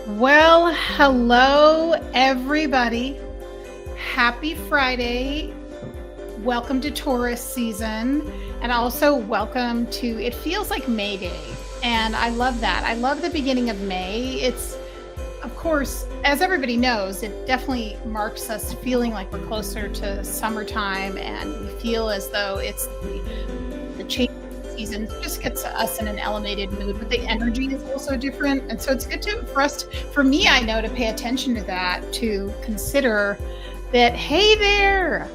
Well, hello, everybody. Happy Friday. Welcome to Taurus season. And also welcome to, it feels like May Day. And I love that. I love the beginning of May. It's, of course, as everybody knows, it definitely marks us feeling like we're closer to summertime, and we feel as though it's the change of seasons just gets us in an elevated mood, but the energy is also different. And so it's good for me, I know, to pay attention to that, to consider that, hey there.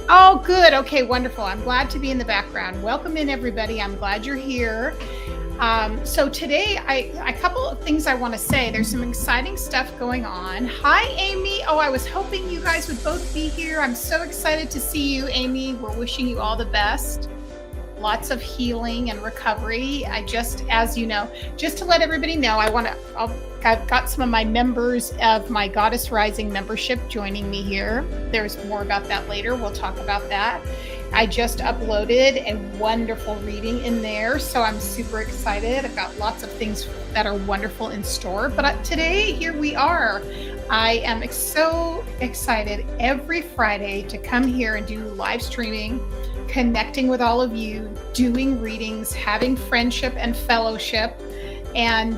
Oh, good. Okay, wonderful. I'm glad to be in the background. Welcome in, everybody. I'm glad you're here. So today, a couple of things I want to say. There's some exciting stuff going on. Hi, Amy. Oh, I was hoping you guys would both be here. I'm so excited to see you, Amy. We're wishing you all the best. Lots of healing and recovery. As you know, just to let everybody know, I've got some of my members of my Goddess Rising membership joining me here. There's more about that later. We'll talk about that. I just uploaded a wonderful reading in there, so I'm super excited. I've got lots of things that are wonderful in store. But today, here we are. I am so excited every Friday to come here and do live streaming, connecting with all of you, doing readings, having friendship and fellowship, and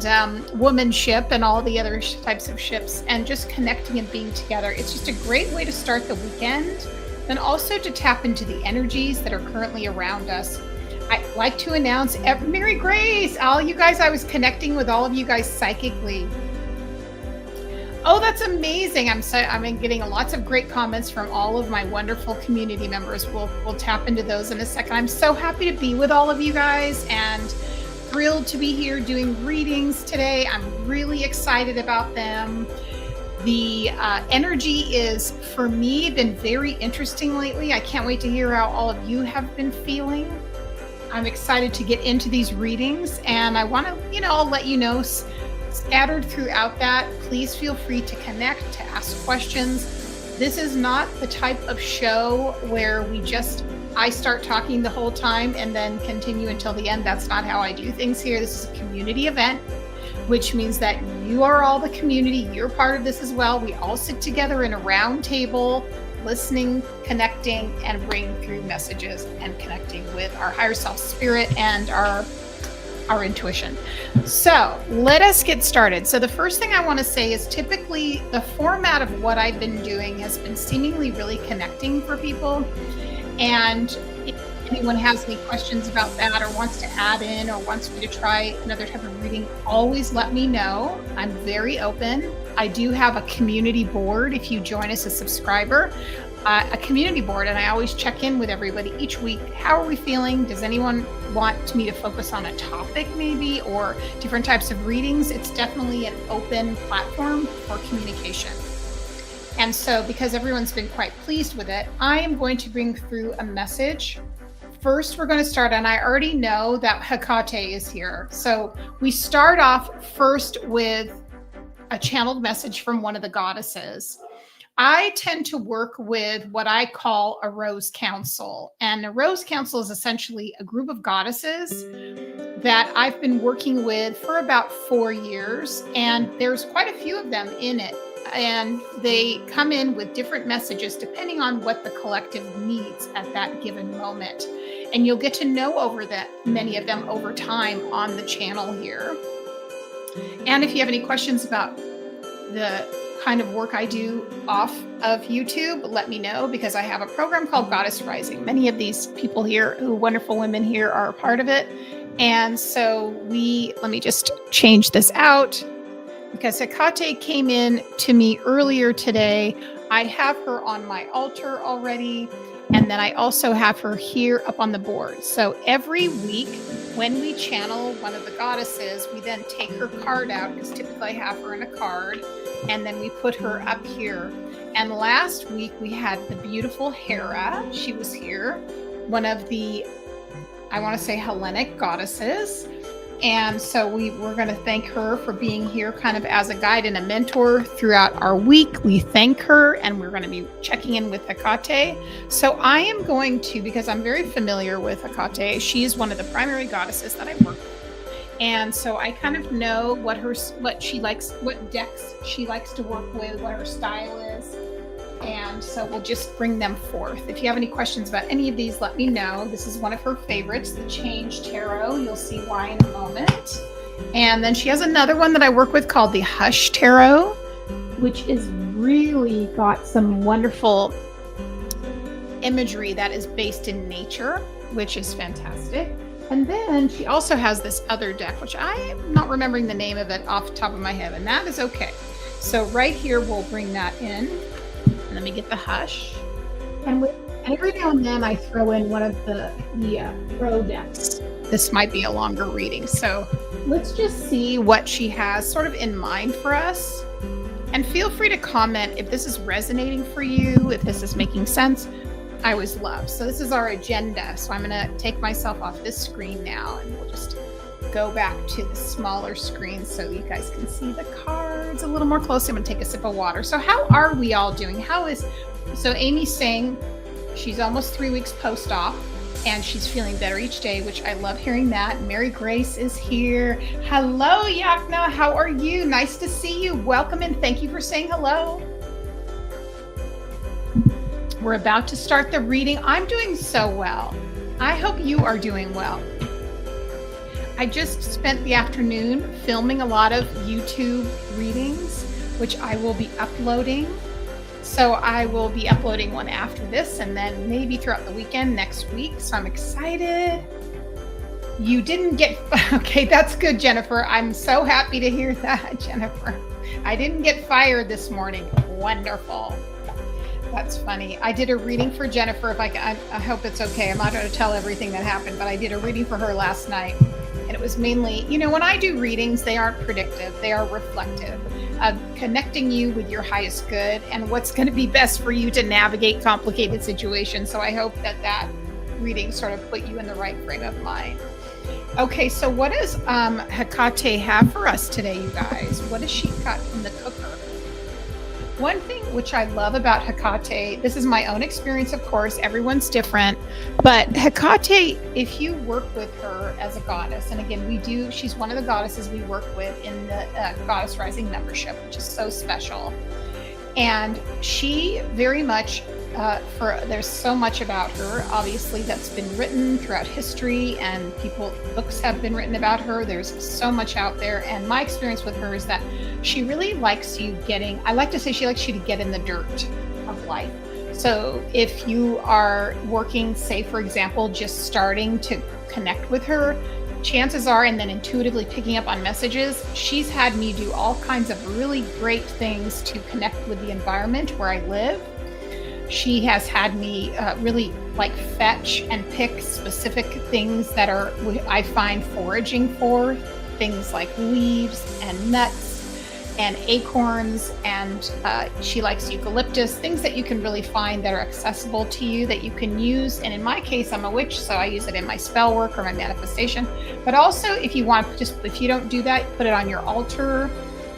womanship and all the other types of ships, and just connecting and being together. It's just a great way to start the weekend, and also to tap into the energies that are currently around us. I'd like to announce Mary Grace, all you guys, I was connecting with all of you guys psychically. Oh, that's amazing. I'm getting lots of great comments from all of my wonderful community members. We'll tap into those in a second. I'm so happy to be with all of you guys and thrilled to be here doing readings today. I'm really excited about them. The energy is, for me, been very interesting lately. I can't wait to hear how all of you have been feeling. I'm excited to get into these readings, and I want to, I'll let you know, scattered throughout that, please feel free to connect, to ask questions. This is not the type of show where I start talking the whole time and then continue until the end. That's not how I do things here. This is a community event, which means that you are all the community. You're part of this as well. We all sit together in a round table, listening, connecting, and bringing through messages and connecting with our higher self spirit and our intuition. So let us get started. So the first thing I want to say is, typically the format of what I've been doing has been seemingly really connecting for people. And if anyone has any questions about that, or wants to add in, or wants me to try another type of reading, always let me know. I'm very open. I do have a community board. If you join as a subscriber, a community board, and I always check in with everybody each week. How are we feeling? Does anyone want me to focus on a topic maybe, or different types of readings? It's definitely an open platform for communication. And so, because everyone's been quite pleased with it, I am going to bring through a message. First, we're going to start, and I already know that Hecate is here. So we start off first with a channeled message from one of the goddesses. I tend to work with what I call a Rose Council. And a Rose Council is essentially a group of goddesses that I've been working with for about 4 years. And there's quite a few of them in it. And they come in with different messages depending on what the collective needs at that given moment. And you'll get to know many of them over time on the channel here. And if you have any questions about the kind of work I do off of YouTube, let me know, because I have a program called Goddess Rising. Many of these people here, wonderful women here, are a part of it. And so let me just change this out, because Hecate came in to me earlier today. I have her on my altar already. And then I also have her here up on the board. So every week when we channel one of the goddesses, we then take her card out, because typically I have her in a card, and then we put her up here. And last week we had the beautiful Hera. She was here, one of the, I want to say, Hellenic goddesses. And so we're going to thank her for being here kind of as a guide and a mentor throughout our week. We thank her, and we're going to be checking in with Hecate. So I am going to, because I'm very familiar with Hecate, she is one of the primary goddesses that I work with. And so I kind of know what she likes, what decks she likes to work with, what her style is. And so we'll just bring them forth. If you have any questions about any of these, let me know. This is one of her favorites, the Change Tarot. You'll see why in a moment. And then she has another one that I work with called the Hush Tarot, which is really got some wonderful imagery that is based in nature, which is fantastic. And then she also has this other deck, which I am not remembering the name of it off the top of my head, and that is okay. So right here, we'll bring that in. Let me get the Hush. And every now and then I throw in one of the pro decks. This might be a longer reading. So let's just see what she has sort of in mind for us. And feel free to comment if this is resonating for you, if this is making sense. I always love. So this is our agenda. So I'm going to take myself off this screen now, and we'll just go back to the smaller screen so you guys can see the cards a little more closely. I'm going to take a sip of water. So how are we all doing? So Amy's saying she's almost 3 weeks post-op and she's feeling better each day, which I love hearing that. Mary Grace is here. Hello, Yakna. How are you? Nice to see you. Welcome and thank you for saying hello. We're about to start the reading. I'm doing so well. I hope you are doing well. I just spent the afternoon filming a lot of YouTube readings, which I will be uploading. So I will be uploading one after this and then maybe throughout the weekend next week. So I'm excited. You didn't get, okay, that's good, Jennifer. I'm so happy to hear that, Jennifer. I didn't get fired this morning. Wonderful. That's funny. I did a reading for Jennifer. I hope it's okay. I'm not going to tell everything that happened, but I did a reading for her last night. And it was mainly, when I do readings, they aren't predictive. They are reflective of connecting you with your highest good and what's going to be best for you to navigate complicated situations. So I hope that reading sort of put you in the right frame of mind. Okay, so what does Hecate have for us today, you guys? What has she got in the cooker? One thing which I love about Hecate, this is my own experience, of course, everyone's different, but Hecate, if you work with her as a goddess, and again, she's one of the goddesses we work with in the Goddess Rising membership, which is so special. And she very much, there's so much about her, obviously, that's been written throughout history, and books have been written about her. There's so much out there. And my experience with her is that she really likes you I like to say she likes you to get in the dirt of life. So if you are working, say, for example, just starting to connect with her, chances are, and then intuitively picking up on messages, she's had me do all kinds of really great things to connect with the environment where I live. She has had me really fetch and pick specific things that I find foraging for, things like leaves and nuts and acorns, and she likes eucalyptus, things that you can really find that are accessible to you that you can use. And in my case, I'm a witch, so I use it in my spell work or my manifestation. But also, if you don't do that, put it on your altar,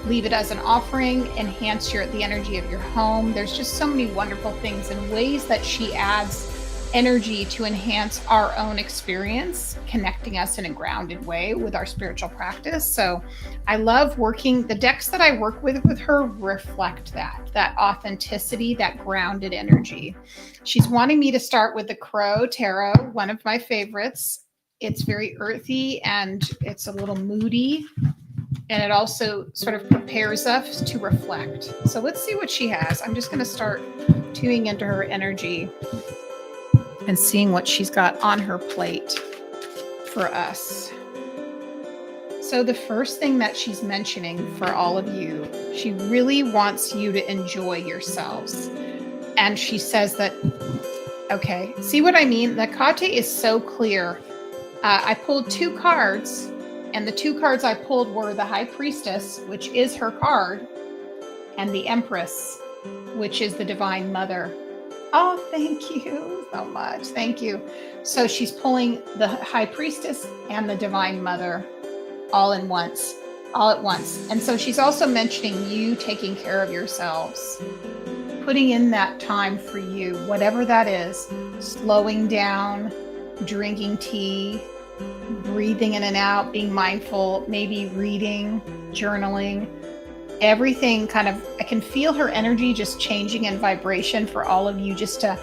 leave it as an offering, enhance the energy of your home. There's just so many wonderful things and ways that she adds energy to enhance our own experience, connecting us in a grounded way with our spiritual practice. So I love working, the decks that I work with her reflect that authenticity, that grounded energy. She's wanting me to start with the Crow Tarot, one of my favorites. It's very earthy and it's a little moody. And it also sort of prepares us to reflect. So let's see what she has. I'm just going to start tuning into her energy and seeing what she's got on her plate for us. So the first thing that she's mentioning for all of you, she really wants you to enjoy yourselves. And she says that, okay, see what I mean? The Hecate is so clear. I pulled 2 cards. And the 2 cards I pulled were the High Priestess, which is her card, and the Empress, which is the Divine Mother. Oh, thank you so much. Thank you. So she's pulling the High Priestess and the Divine Mother all at once. And so she's also mentioning you taking care of yourselves, putting in that time for you, whatever that is, slowing down, drinking tea, breathing in and out, being mindful, maybe reading, journaling, everything kind of, I can feel her energy just changing in vibration for all of you just to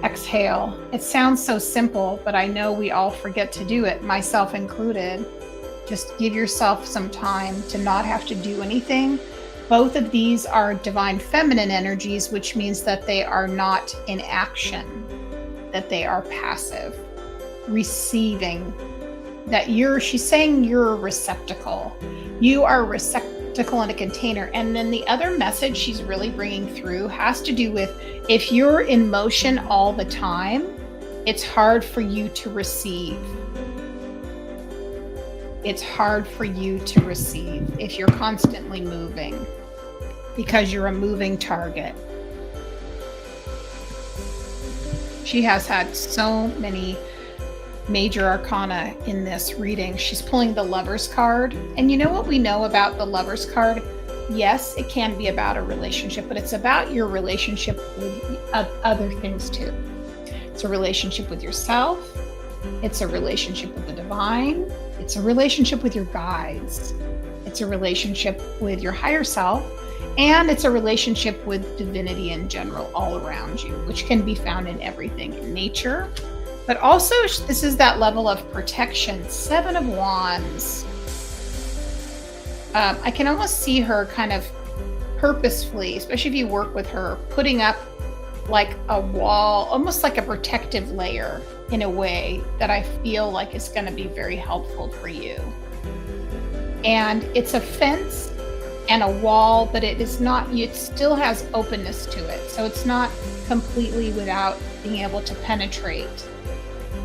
exhale. It sounds so simple, but I know we all forget to do it, myself included. Just give yourself some time to not have to do anything. Both of these are divine feminine energies, which means that they are not in action, that they are passive, receiving, that she's saying you're a receptacle. You are a receptacle in a container. And then the other message she's really bringing through has to do with, if you're in motion all the time, it's hard for you to receive. It's hard for you to receive if you're constantly moving, because you're a moving target. She has had so many major arcana in this reading. She's pulling the Lover's card. And you know what we know about the Lover's card? Yes, it can be about a relationship, but it's about your relationship with other things too. It's a relationship with yourself. It's a relationship with the divine. It's a relationship with your guides. It's a relationship with your higher self. And it's a relationship with divinity in general all around you, which can be found in everything in nature. But also, this is that level of protection. 7 of Wands. I can almost see her kind of purposefully, especially if you work with her, putting up like a wall, almost like a protective layer in a way that I feel like is going to be very helpful for you. And it's a fence and a wall, but it is not, it still has openness to it. So it's not completely without being able to penetrate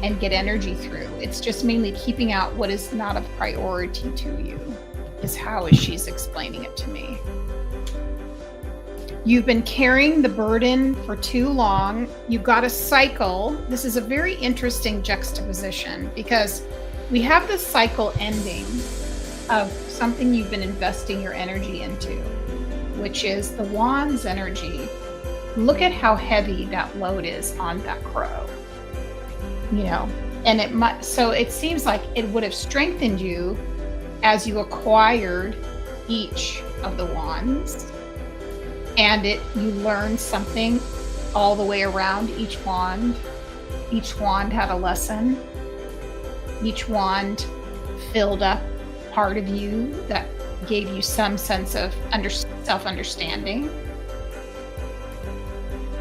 and get energy through. It's just mainly keeping out what is not of priority to you, is how she's explaining it to me. You've been carrying the burden for too long. You've got a cycle. This is a very interesting juxtaposition because we have this cycle ending of something you've been investing your energy into, which is the Wands energy. Look at how heavy that load is on that crow, you know, and it might, so it seems like it would have strengthened you as you acquired each of the wands, and you learned something all the way around each wand. Each wand had a lesson. Each wand filled up part of you that gave you some sense of self-understanding.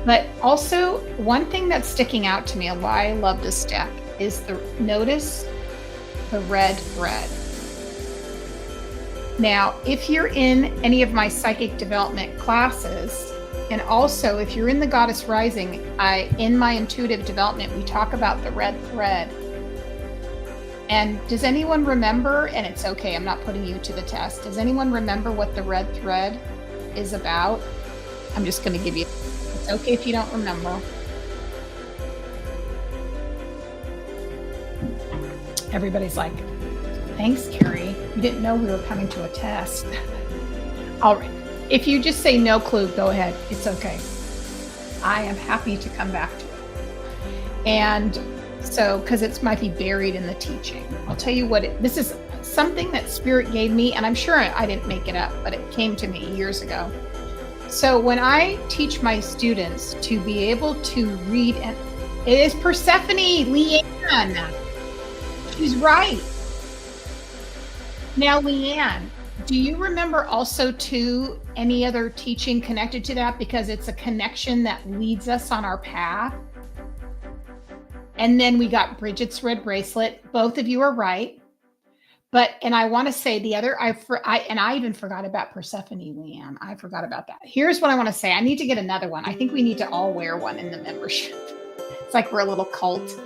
But also, one thing that's sticking out to me and why I love this deck is notice the red thread. Now, if you're in any of my psychic development classes, and also if you're in the Goddess Rising, in my intuitive development, we talk about the red thread. And does anyone remember, and it's okay, I'm not putting you to the test, does anyone remember what the red thread is about? I'm just going to give you, it's okay if you don't remember. Everybody's like, thanks, Carey. We didn't know we were coming to a test. All right. If you just say no clue, go ahead. It's okay. I am happy to come back to it. And so, because it might be buried in the teaching. I'll tell you what, this is something that Spirit gave me, and I'm sure I didn't make it up, but it came to me years ago. So when I teach my students to be able to read, and it is Persephone, Leanne. She's right. Now, Leanne, do you remember also too any other teaching connected to that? Because it's a connection that leads us on our path. And then we got Bridget's red bracelet. Both of you are right. And I want to say the other, I even forgot about Persephone, Leanne. I forgot about that. Here's what I want to say. I need to get another one. I think we need to all wear one in the membership. It's like we're a little cult.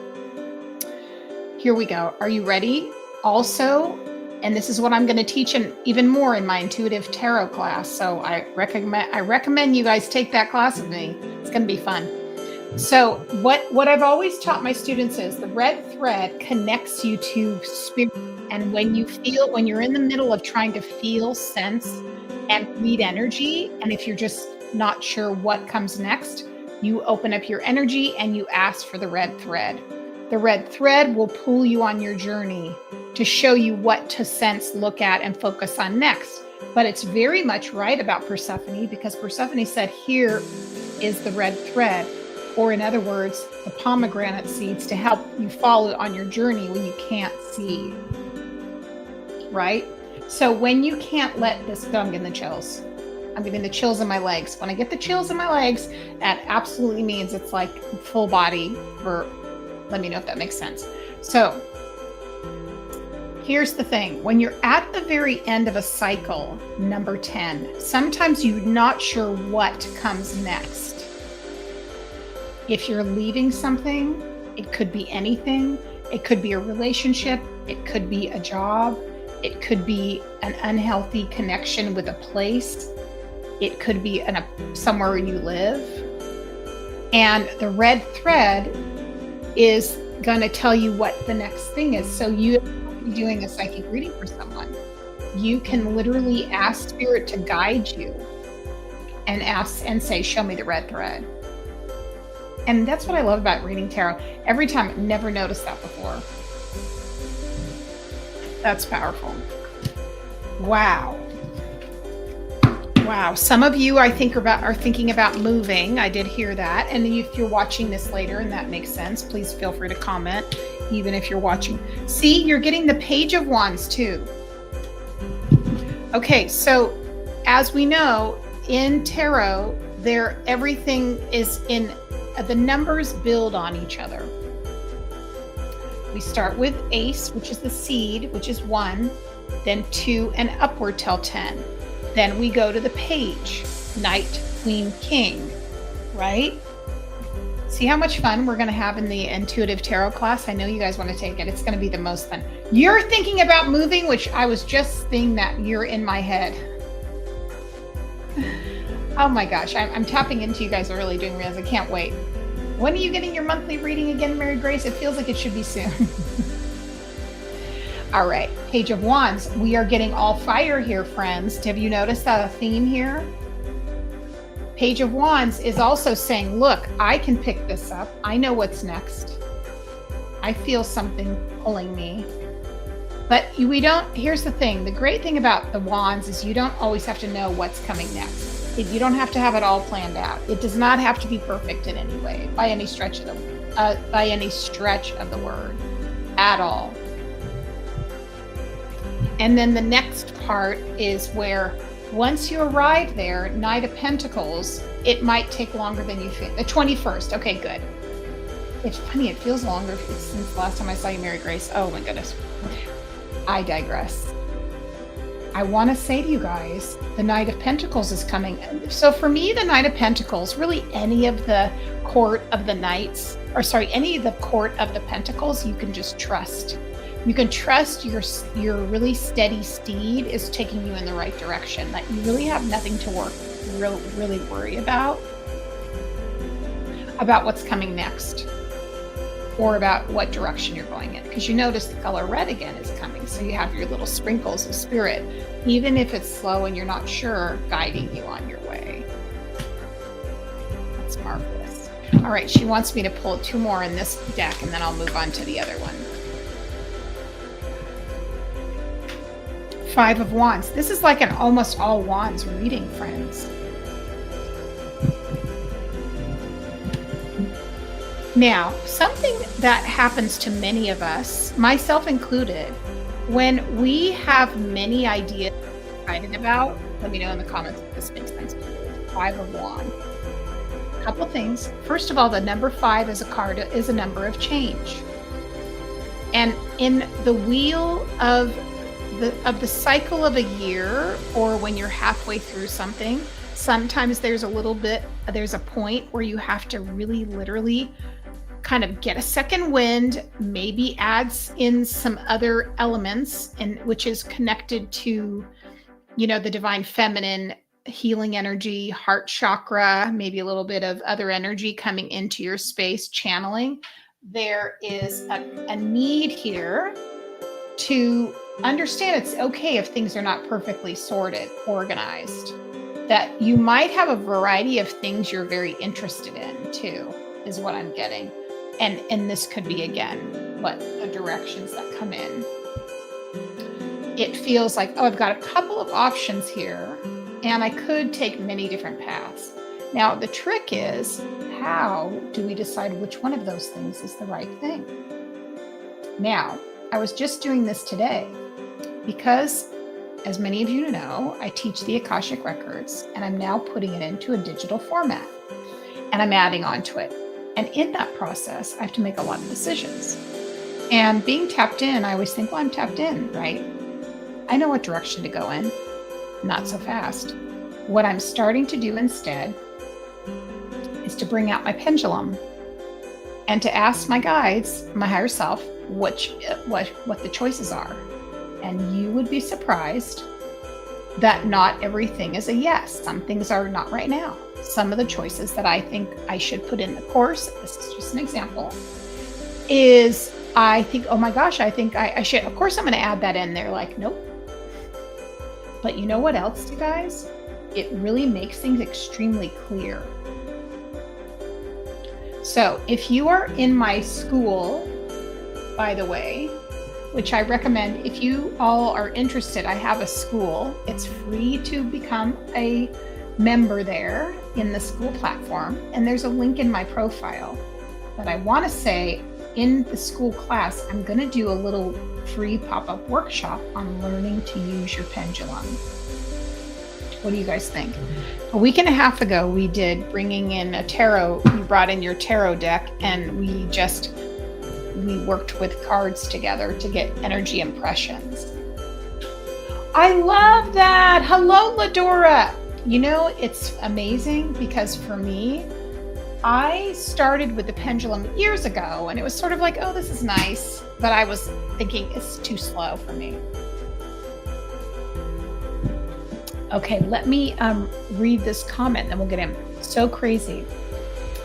Here we go. Are you ready? Also, and this is what I'm going to teach even more in my intuitive tarot class. So I recommend you guys take that class with me. It's going to be fun. So what I've always taught my students is the red thread connects you to spirit. And when you're in the middle of trying to feel, sense, and read energy, and if you're just not sure what comes next, you open up your energy and you ask for the red thread. The red thread will pull you on your journey to show you what to sense, look at, and focus on next. But it's very much right about Persephone, because Persephone said, here is the red thread, or in other words, the pomegranate seeds to help you follow on your journey when you can't see, right? So when you can't let this go, I'm getting the chills. I'm getting the chills in my legs. When I get the chills in my legs, that absolutely means it's like full body. Let me know if that makes sense. So here's the thing. When you're at the very end of a cycle, number 10, sometimes you're not sure what comes next. If you're leaving something, it could be anything. It could be a relationship. It could be a job. It could be an unhealthy connection with a place. It could be somewhere where you live. And the red thread is going to tell you what the next thing is. So you doing a psychic reading for someone, you can literally ask spirit to guide you and ask and say, show me the red thread. And that's what I love about reading tarot. Every time, I've never noticed that before. That's powerful. Wow. Wow. Some of you, I think, are thinking about moving. I did hear that. And if you're watching this later and that makes sense, please feel free to comment, even if you're watching. See, you're getting the Page of Wands too. Okay, so as we know, in tarot, everything is in, the numbers build on each other. We start with Ace, which is the seed, which is 1, then 2, and upward till 10. Then we go to the Page, Knight, Queen, King, right? See how much fun we're going to have in the intuitive tarot class? I know you guys want to take it. It's going to be the most fun. You're thinking about moving, which I was just thinking that you're in my head. Oh my gosh, I'm tapping into you guys early, doing realize I can't wait. When are you getting your monthly reading again, Mary Grace? It feels like it should be soon. All right, Page of Wands. We are getting all fire here, friends. Have you noticed that a theme here? Page of Wands is also saying, look, I can pick this up. I know what's next. I feel something pulling me. But here's the thing. The great thing about the Wands is you don't always have to know what's coming next. You don't have to have it all planned out. It does not have to be perfect in any way, by any stretch of the word, at all. And then the next part is where once you arrive there, Knight of Pentacles, it might take longer than you think. The 21st. Okay, good. It's funny. It feels longer since the last time I saw you, Mary Grace. Oh my goodness. I digress. I want to say to you guys, the Knight of Pentacles is coming. So for me, the Knight of Pentacles, really any of the court of the knights, any of the court of the Pentacles, you can just trust. You can trust your really steady steed is taking you in the right direction, that you really have nothing to really worry about what's coming next or about what direction you're going in. Because you notice the color red again is coming. So you have your little sprinkles of spirit, even if it's slow and you're not sure, guiding you on your way. That's marvelous. All right, she wants me to pull 2 more in this deck and then I'll move on to the other one. 5 of Wands. This is like an almost all wands reading, friends. Now, something that happens to many of us, myself included, when we have many ideas we're excited about, let me know in the comments if this makes sense to you. 5 of Wands. A couple things. First of all, the number 5 as a card is a number of change. And in the wheel of the cycle of a year, or when you're halfway through something, sometimes there's a point where you have to really literally kind of get a second wind, maybe adds in some other elements, and which is connected to, the divine feminine, healing energy, heart chakra, maybe a little bit of other energy coming into your space, channeling. There is a need here to understand it's okay if things are not perfectly sorted, organized, that you might have a variety of things you're very interested in too, is what I'm getting. and this could be again what the directions that come in. It feels like, oh, I've got a couple of options here, and I could take many different paths. Now, the trick is, how do we decide which one of those things is the right thing? Now, I was just doing this today because, as many of you know, I teach the Akashic Records, and I'm now putting it into a digital format, and I'm adding on to it. And in that process, I have to make a lot of decisions. And being tapped in, I always think, well, I'm tapped in, right? I know what direction to go in. Not so fast. What I'm starting to do instead is to bring out my pendulum and to ask my guides, my higher self, what the choices are. And you would be surprised that not everything is a yes. Some things are not right now. Some of the choices that I think I should put in the course, this is just an example, is I think, oh my gosh, I think I should, of course I'm going to add that in there. Like, nope. But you know what else, you guys? It really makes things extremely clear. So if you are in my school, by the way, which I recommend, if you all are interested, I have a school. It's free to become a member there in the school platform. And there's a link in my profile. But I want to say, in the school class, I'm going to do a little free pop-up workshop on learning to use your pendulum. What do you guys think? A week and a half ago, we did bringing in a tarot. You brought in your tarot deck, and we worked with cards together to get energy impressions. I love that. Hello, Ladora. You know, it's amazing because for me, I started with the pendulum years ago, and it was sort of like, oh, this is nice. But I was thinking it's too slow for me. Okay, let me read this comment, then we'll get in. So crazy.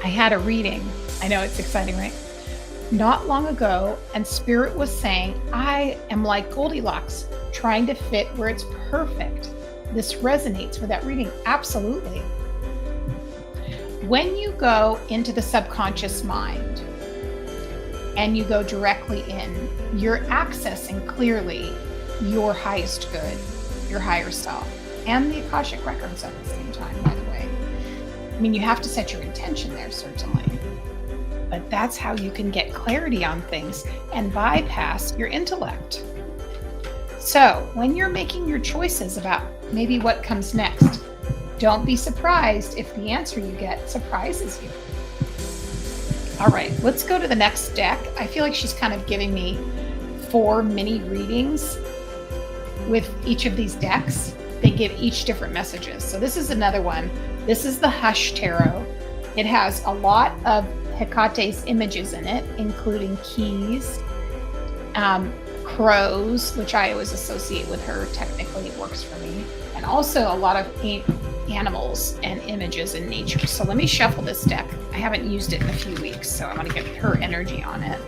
I had a reading. I know it's exciting, right? Not long ago, and Spirit was saying, I am like Goldilocks, trying to fit where it's perfect. This resonates with that reading. Absolutely. When you go into the subconscious mind and you go directly in, you're accessing clearly your highest good, your higher self, and the Akashic Records at the same time, by the way. I mean, you have to set your intention there, certainly. But that's how you can get clarity on things and bypass your intellect. So when you're making your choices about maybe what comes next, don't be surprised if the answer you get surprises you. All right, let's go to the next deck. I feel like she's kind of giving me 4 mini readings with each of these decks. They give each different messages. So this is another one. This is the Hush Tarot. It has a lot of Hecate's images in it, including keys, crows, which I always associate with her. Technically, it works for me. And also a lot of animals and images in nature. So let me shuffle this deck. I haven't used it in a few weeks, so I want to get her energy on it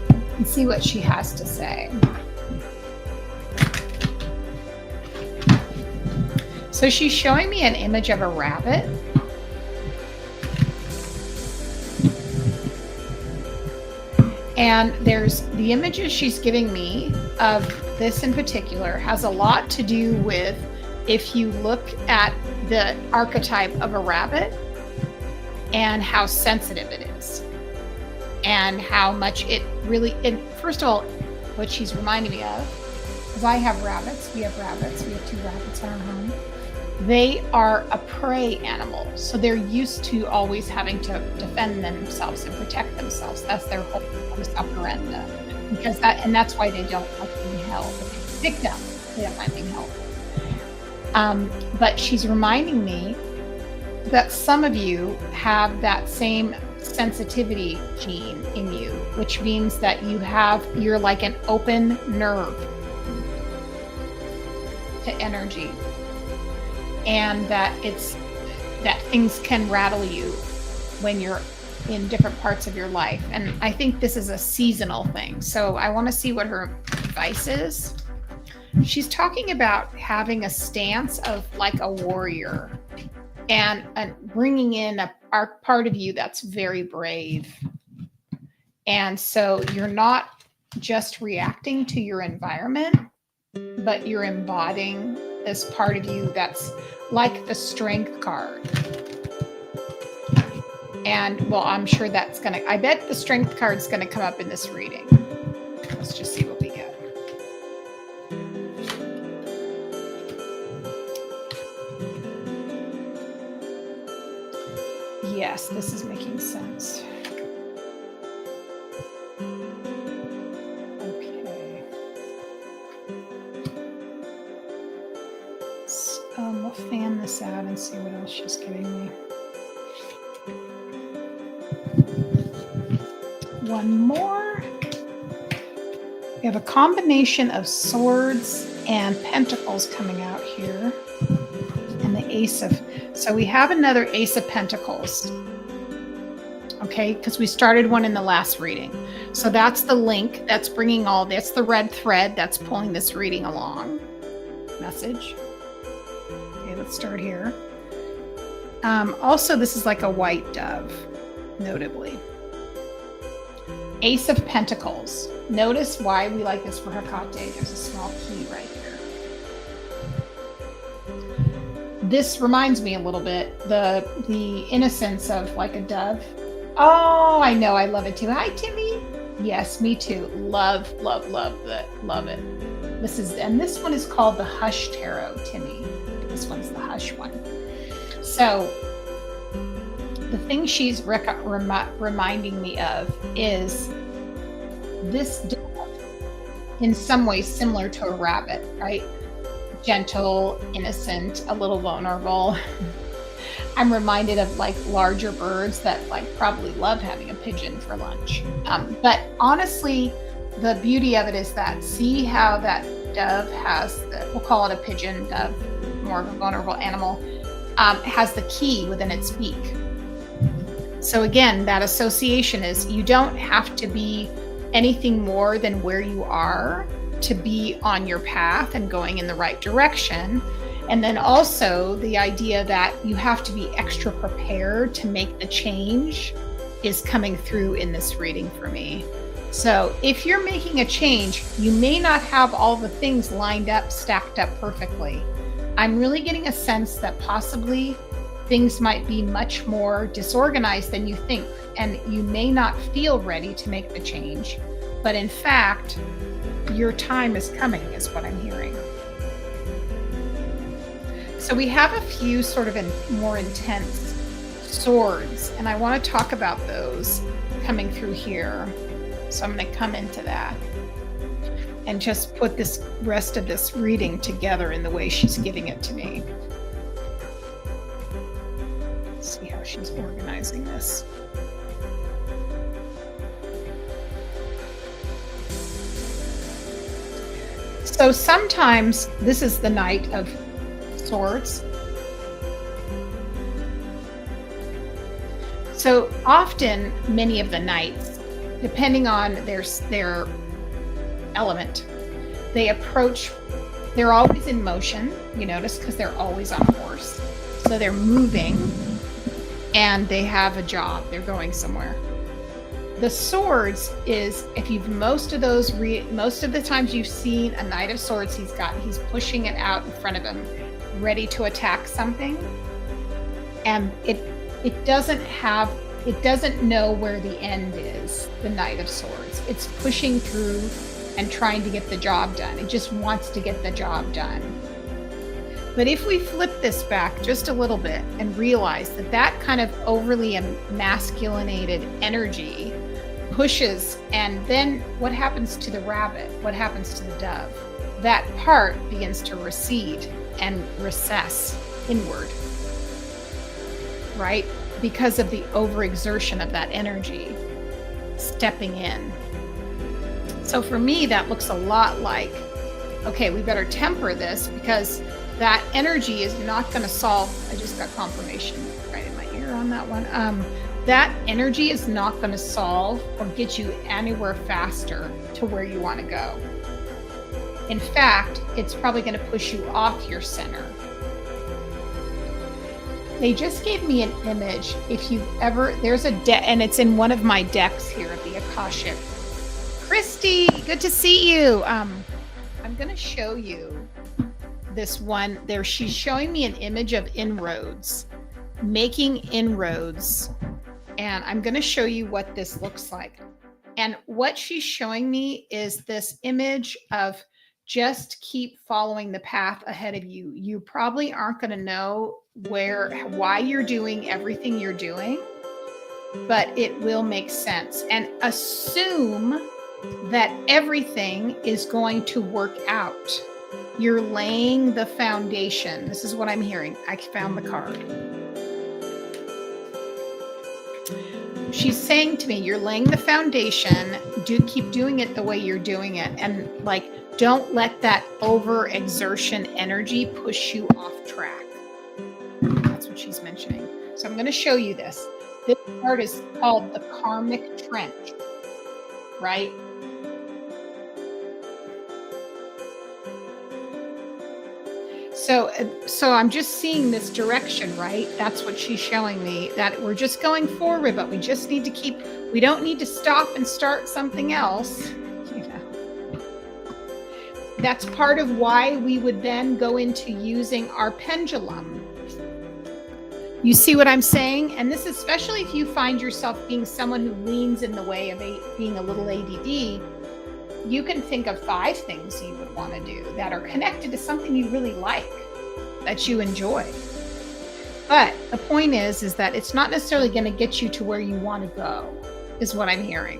and see what she has to say. So she's showing me an image of a rabbit. And there's the images she's giving me of this in particular has a lot to do with, if you look at the archetype of a rabbit and how sensitive it is and how much it really, and first of all, what she's reminding me of, because I have rabbits, we have 2 rabbits in our home. They are a prey animal, so they're used to always having to defend themselves and protect themselves. That's their whole modus operandi, because that's why they don't like being held. Victims, they don't like being held. But she's reminding me that some of you have that same sensitivity gene in you, which means that you're like an open nerve to energy. And that things can rattle you when you're in different parts of your life. And I think this is a seasonal thing. So I want to see what her advice is. She's talking about having a stance of like a warrior and bringing in a part of you that's very brave. And so you're not just reacting to your environment, but you're embodying this part of you that's like the strength card. And well, I'm sure that's I bet the strength card's gonna come up in this reading. Let's just see what we get. Yes, this is making sense. Okay. We'll fan this out and see what else she's giving me. One more. We have a combination of swords and pentacles coming out here. And the ace of, so we have another ace of pentacles. Okay, because we started one in the last reading. So that's the link that's bringing all this, the red thread that's pulling this reading along. Message. Okay, let's start here. Also, this is like a white dove, notably. Ace of Pentacles. Notice why we like this for Hecate. There's a small key right here. This reminds me a little bit the innocence of like a dove. Oh, I know, I love it too. Hi, Timmy. Yes, me too. Love that. Love it. This one is called the Hush Tarot, Timmy. This one's the Hush one. So the thing she's reminding me of is this dove, in some ways similar to a rabbit, right? Gentle, innocent, a little vulnerable. I'm reminded of like larger birds that like probably love having a pigeon for lunch. But honestly, the beauty of it is that, see how that dove has, we'll call it a pigeon dove, more of a vulnerable animal, has the key within its beak. So again, that association is you don't have to be anything more than where you are to be on your path and going in the right direction. And then also the idea that you have to be extra prepared to make the change is coming through in this reading for me. So if you're making a change, you may not have all the things lined up, stacked up perfectly. I'm really getting a sense that possibly things might be much more disorganized than you think, and you may not feel ready to make the change. But in fact, your time is coming, is what I'm hearing. So we have a few sort of more intense swords, and I want to talk about those coming through here. So I'm going to come into that and just put this rest of this reading together in the way she's giving it to me. Let's see how she's organizing this. So sometimes this is the Knight of Swords. So often many of the knights, depending on their element, they're always in motion, you notice, because they're always on a horse. So they're moving and they have a job, they're going somewhere. The swords is, if you've most of the times you've seen a Knight of Swords, he's pushing it out in front of him, ready to attack something. And it doesn't know where the end is, the Knight of Swords. It's pushing through and trying to get the job done. It just wants to get the job done. But if we flip this back just a little bit and realize that kind of overly emasculinated energy pushes, and then what happens to the rabbit? What happens to the dove? That part begins to recede and recess inward, right? Because of the overexertion of that energy stepping in. So for me, that looks a lot like, okay, we better temper this, because that energy is not going to solve. I just got confirmation right in my ear on that one. That energy is not going to solve or get you anywhere faster to where you want to go. In fact, it's probably going to push you off your center. They just gave me an image. If you ever, there's a deck, and it's in one of my decks here at the Akashic. Christy, good to see you. I'm going to show you this one there. She's showing me an image of inroads, making inroads. And I'm going to show you what this looks like. And what she's showing me is this image of just keep following the path ahead of you. You probably aren't going to know why you're doing everything you're doing, but it will make sense. And assume that everything is going to work out. You're laying the foundation. This is what I'm hearing. I found the card. She's saying to me, you're laying the foundation. Keep doing it the way you're doing it. And like, don't let that overexertion energy push you off track. That's what she's mentioning. So I'm going to show you this. This card is called the Karmic Trench, right? So I'm just seeing this direction, right? That's what she's showing me, that we're just going forward, but we just need to we don't need to stop and start something else. You know, that's part of why we would then go into using our pendulum. You see what I'm saying? And this, especially if you find yourself being someone who leans in the way of being a little ADD, you can think of 5 things you would want to do that are connected to something you really like, that you enjoy. But the point is that it's not necessarily going to get you to where you want to go, is what I'm hearing.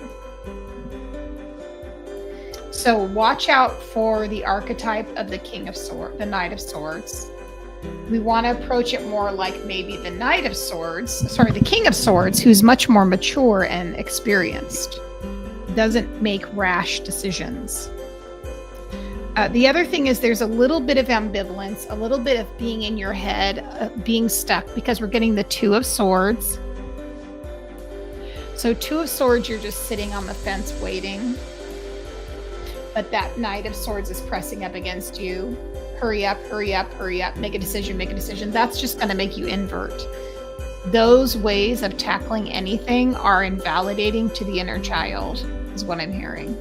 So watch out for the archetype of the King of Swords, the Knight of Swords. We want to approach it more like maybe the the King of Swords, who's much more mature and experienced. Doesn't make rash decisions. The other thing is there's a little bit of ambivalence, a little bit of being in your head, being stuck, because we're getting the Two of Swords. So Two of Swords, you're just sitting on the fence waiting. But that Knight of Swords is pressing up against you. Hurry up, hurry up, hurry up. Make a decision, make a decision. That's just going to make you invert. Those ways of tackling anything are invalidating to the inner child, is what I'm hearing.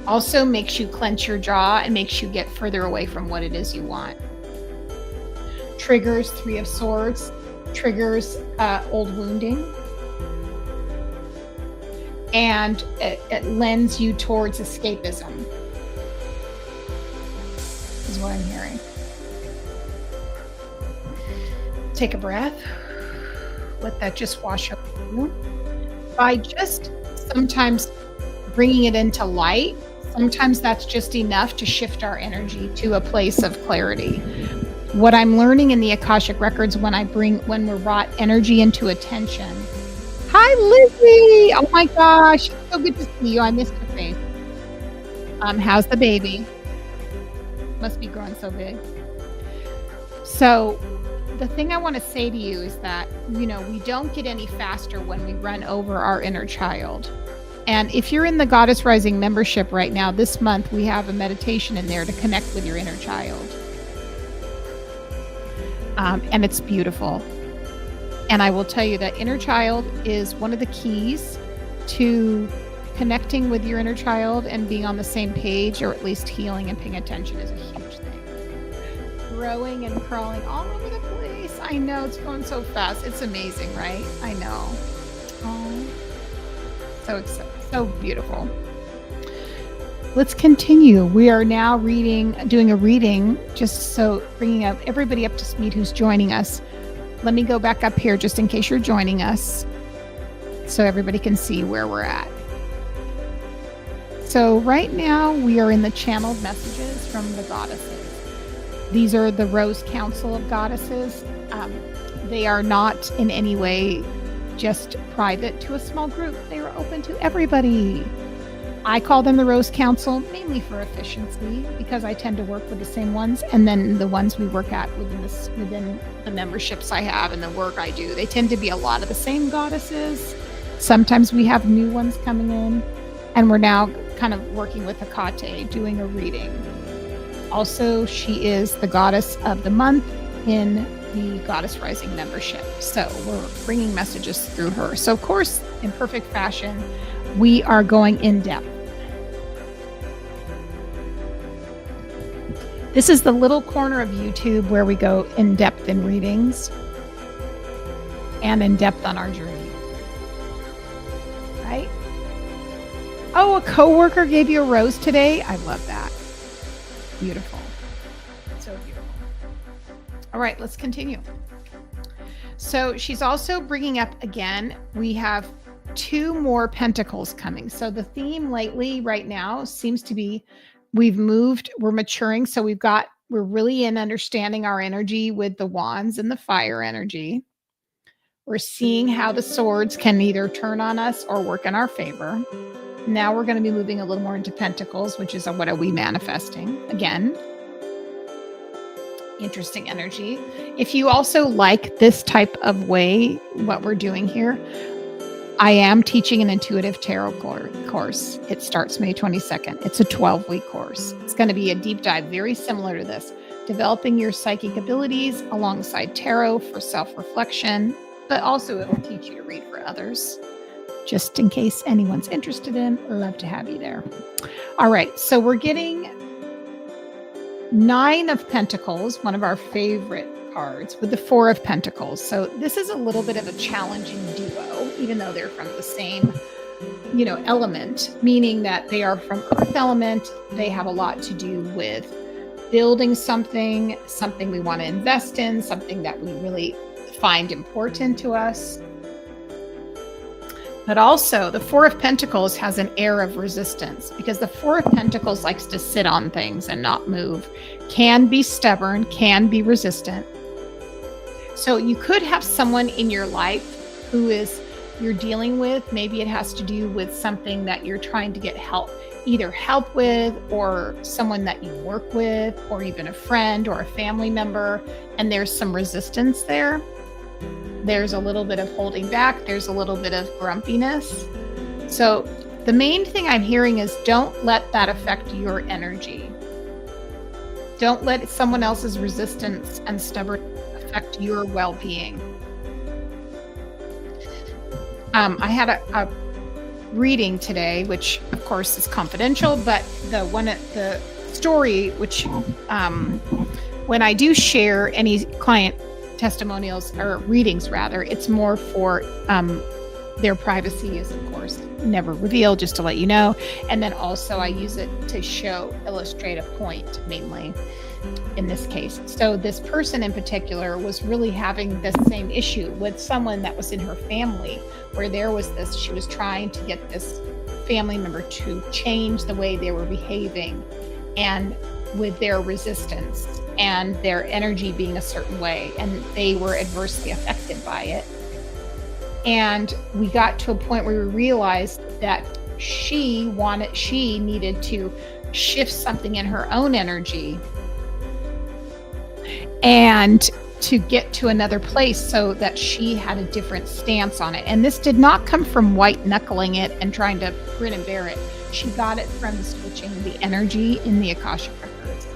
Also makes you clench your jaw and makes you get further away from what it is you want. Triggers Three of Swords, triggers old wounding. And it lends you towards escapism, is what I'm hearing. Take a breath. Let that just wash over you. By just sometimes bringing it into light, sometimes that's just enough to shift our energy to a place of clarity. What I'm learning in the Akashic Records when we're brought energy into attention. Hi, Lizzie. Oh my gosh. It's so good to see you. I missed your face. How's the baby? Must be growing so big. So the thing I want to say to you is that, we don't get any faster when we run over our inner child. And if you're in the Goddess Rising membership right now, this month, we have a meditation in there to connect with your inner child. And it's beautiful. And I will tell you that inner child is one of the keys to connecting with your inner child and being on the same page, or at least healing and paying attention, is a huge thing. Growing and crawling all over the place. I know, it's going so fast. It's amazing, right? I know. Oh, so beautiful. Let's continue. We are now doing a reading, just so bringing up everybody up to speed who's joining us. Let me go back up here just in case you're joining us, so everybody can see where we're at. So right now we are in the channeled messages from the goddesses. These are the Rose Council of Goddesses. They are not in any way just private to a small group. They are open to everybody. I call them the Rose Council mainly for efficiency, because I tend to work with the same ones, and then the ones we work at within the memberships I have and the work I do, they tend to be a lot of the same goddesses. Sometimes we have new ones coming in, and we're now kind of working with Hecate, doing a reading. Also, she is the goddess of the month in the Goddess Rising membership. So we're bringing messages through her. So of course, in perfect fashion, we are going in depth. This is the little corner of YouTube where we go in depth in readings and in depth on our journey. Right? Oh, a coworker gave you a rose today? I love that. Beautiful. So beautiful. All right, let's continue. So she's also bringing up again, we have 2 more pentacles coming. So the theme lately right now seems to be we've moved, we're maturing. So we're really in understanding our energy with the wands and the fire energy. We're seeing how the swords can either turn on us or work in our favor. Now we're going to be moving a little more into pentacles, which is what are we manifesting? Again, interesting energy. If you also like this type of way, what we're doing here, I am teaching an intuitive tarot course. It starts May 22nd. It's a 12-week course. It's going to be a deep dive, very similar to this, developing your psychic abilities alongside tarot for self-reflection, but also it will teach you to read for others. Just in case anyone's interested in, love to have you there. All right, so we're getting 9 of Pentacles, one of our favorite cards, with the 4 of Pentacles. So this is a little bit of a challenging duo, even though they're from the same, element, meaning that they are from Earth element. They have a lot to do with building something we want to invest in, something that we really find important to us. But also the 4 of Pentacles has an air of resistance because the 4 of Pentacles likes to sit on things and not move, can be stubborn, can be resistant. So you could have someone in your life who you're dealing with. Maybe it has to do with something that you're trying to get either help with, or someone that you work with, or even a friend or a family member. And there's some resistance there. There's a little bit of holding back. There's a little bit of grumpiness. So the main thing I'm hearing is don't let that affect your energy. Don't let someone else's resistance and stubbornness affect your well-being. I had a reading today, which of course is confidential, but the story, which when I do share any client testimonials or readings rather, it's more for their privacy is of course never revealed, just to let you know. And then also I use it to illustrate a point mainly in this case. So this person in particular was really having this same issue with someone that was in her family, where she was trying to get this family member to change the way they were behaving, and with their resistance and their energy being a certain way, and they were adversely affected by it. And we got to a point where we realized that she needed to shift something in her own energy and to get to another place so that she had a different stance on it. And this did not come from white knuckling it and trying to grin and bear it. She got it from switching the energy in the Akashic Records.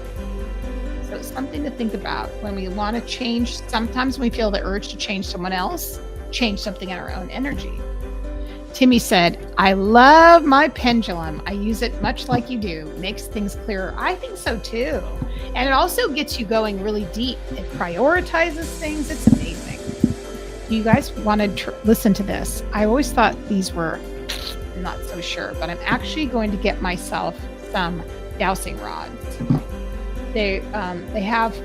So it's something to think about when we want to change. Sometimes we feel the urge to change someone else, change something in our own energy. Timmy said, I love my pendulum. I use it much like you do. Makes things clearer. I think so too. And it also gets you going really deep. It prioritizes things. It's amazing. You guys want to listen to this? I always thought these were, I'm not so sure, but I'm actually going to get myself some dowsing rods. They have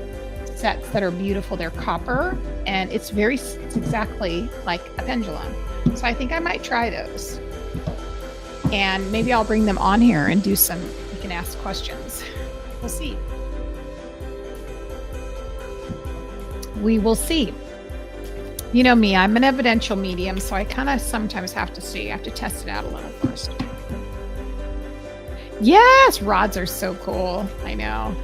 sets that are beautiful. They're copper, and it's exactly like a pendulum. So I think I might try those, and maybe I'll bring them on here and you can ask questions. We'll see. We will see. You know me, I'm an evidential medium, so I kind of sometimes have to see. I have to test it out a little first. Yes, rods are so cool. I know.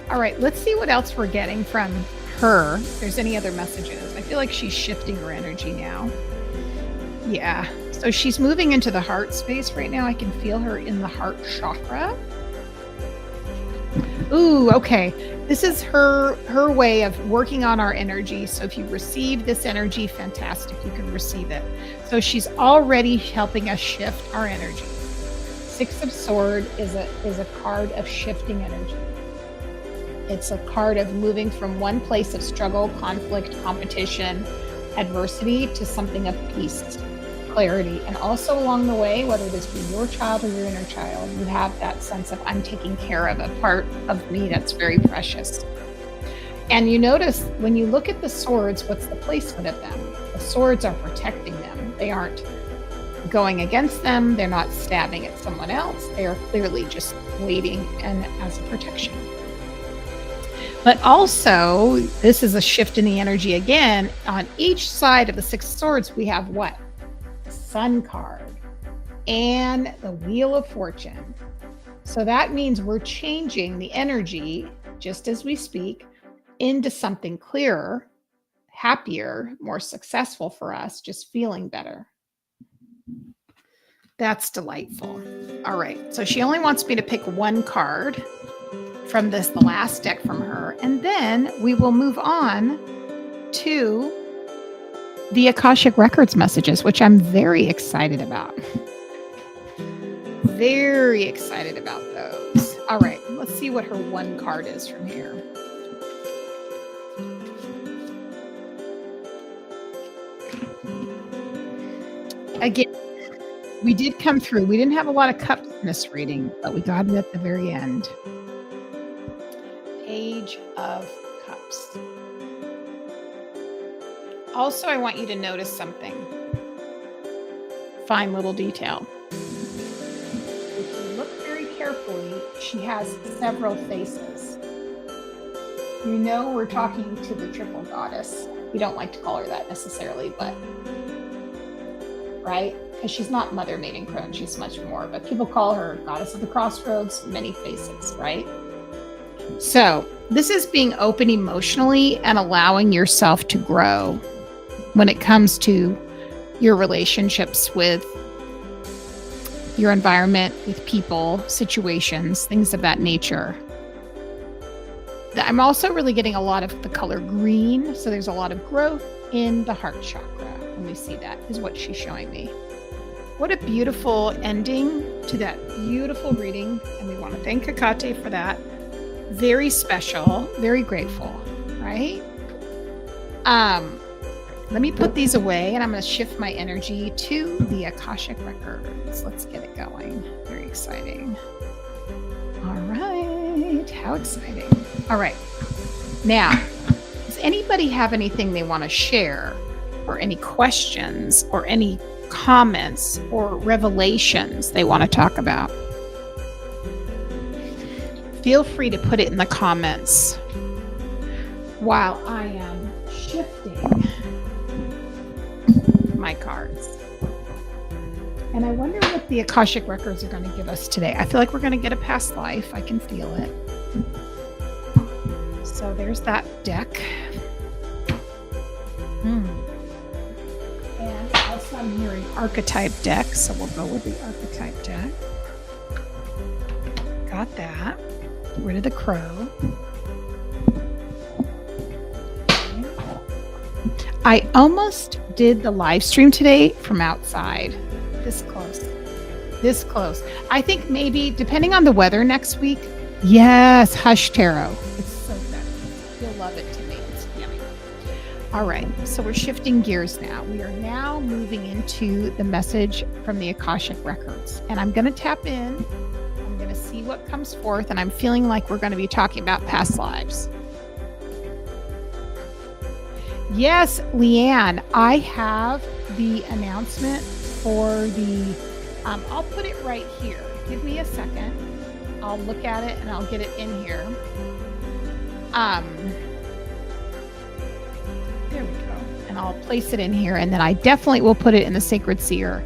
All right, let's see what else we're getting from her. If there's any other messages. I feel like she's shifting her energy now. Yeah, so she's moving into the heart space right now. I can feel her in the heart chakra. Ooh, okay. This is her way of working on our energy. So if you receive this energy, fantastic, you can receive it. So she's already helping us shift our energy. Six of Swords is a card of shifting energy. It's a card of moving from one place of struggle, conflict, competition, adversity to something of peace, clarity. And also along the way, whether this be your child or your inner child, you have that sense of I'm taking care of a part of me that's very precious. And you notice when you look at the swords, what's the placement of them? The swords are protecting them. They aren't going against them. They're not stabbing at someone else. They are clearly just waiting and as a protection. But also, this is a shift in the energy again. On each side of the Six of Swords, we have what? The Sun card and the Wheel of Fortune. So that means we're changing the energy, just as we speak, into something clearer, happier, more successful for us, just feeling better. That's delightful. All right, so she only wants me to pick one card from the last deck from her, and then we will move on to the Akashic Records messages, which I'm very excited about. Very excited about those. All right, let's see what her one card is from here. Again, we did come through. We didn't have a lot of cups in this reading, but we got it at the very end. Page of Cups. Also, I want you to notice something. Fine little detail. If you look very carefully, she has several faces. You know we're talking to the triple goddess. We don't like to call her that necessarily, but right? Because she's not Mother Maiden Crone, she's much more, but people call her Goddess of the Crossroads, many faces, right? So this is being open emotionally and allowing yourself to grow when it comes to your relationships with your environment, with people, situations, things of that nature. I'm also really getting a lot of the color green. So there's a lot of growth in the heart chakra when we see that, is what she's showing me. What a beautiful ending to that beautiful reading. And we want to thank Kakate for that. Very special, very grateful, right? Let me put these away and I'm going to shift my energy to the Akashic Records. Let's get it going. Very exciting. All right. How exciting. All right. Now, does anybody have anything they want to share, or any questions or any comments or revelations they want to talk about? Feel free to put it in the comments while I am shifting my cards. And I wonder what the Akashic Records are going to give us today. I feel like we're going to get a past life. I can feel it. So there's that deck. And also I'm hearing archetype deck, so we'll go with the archetype deck. Got that. Get rid of the crow. I almost did the live stream today from outside. This close. This close. I think maybe, depending on the weather next week. Yes, Hush Tarot. It's so good. You'll love it to me. It's yummy. All right, so we're shifting gears now. We are now moving into the message from the Akashic Records. And I'm going to tap in. I'm going to see what comes forth. And I'm feeling like we're going to be talking about past lives. Yes, Leanne, I have the announcement for the, I'll put it right here. Give me a second. I'll look at it and I'll get it in here. There we go. And I'll place it in here, and then I definitely will put it in the Sacred Seer.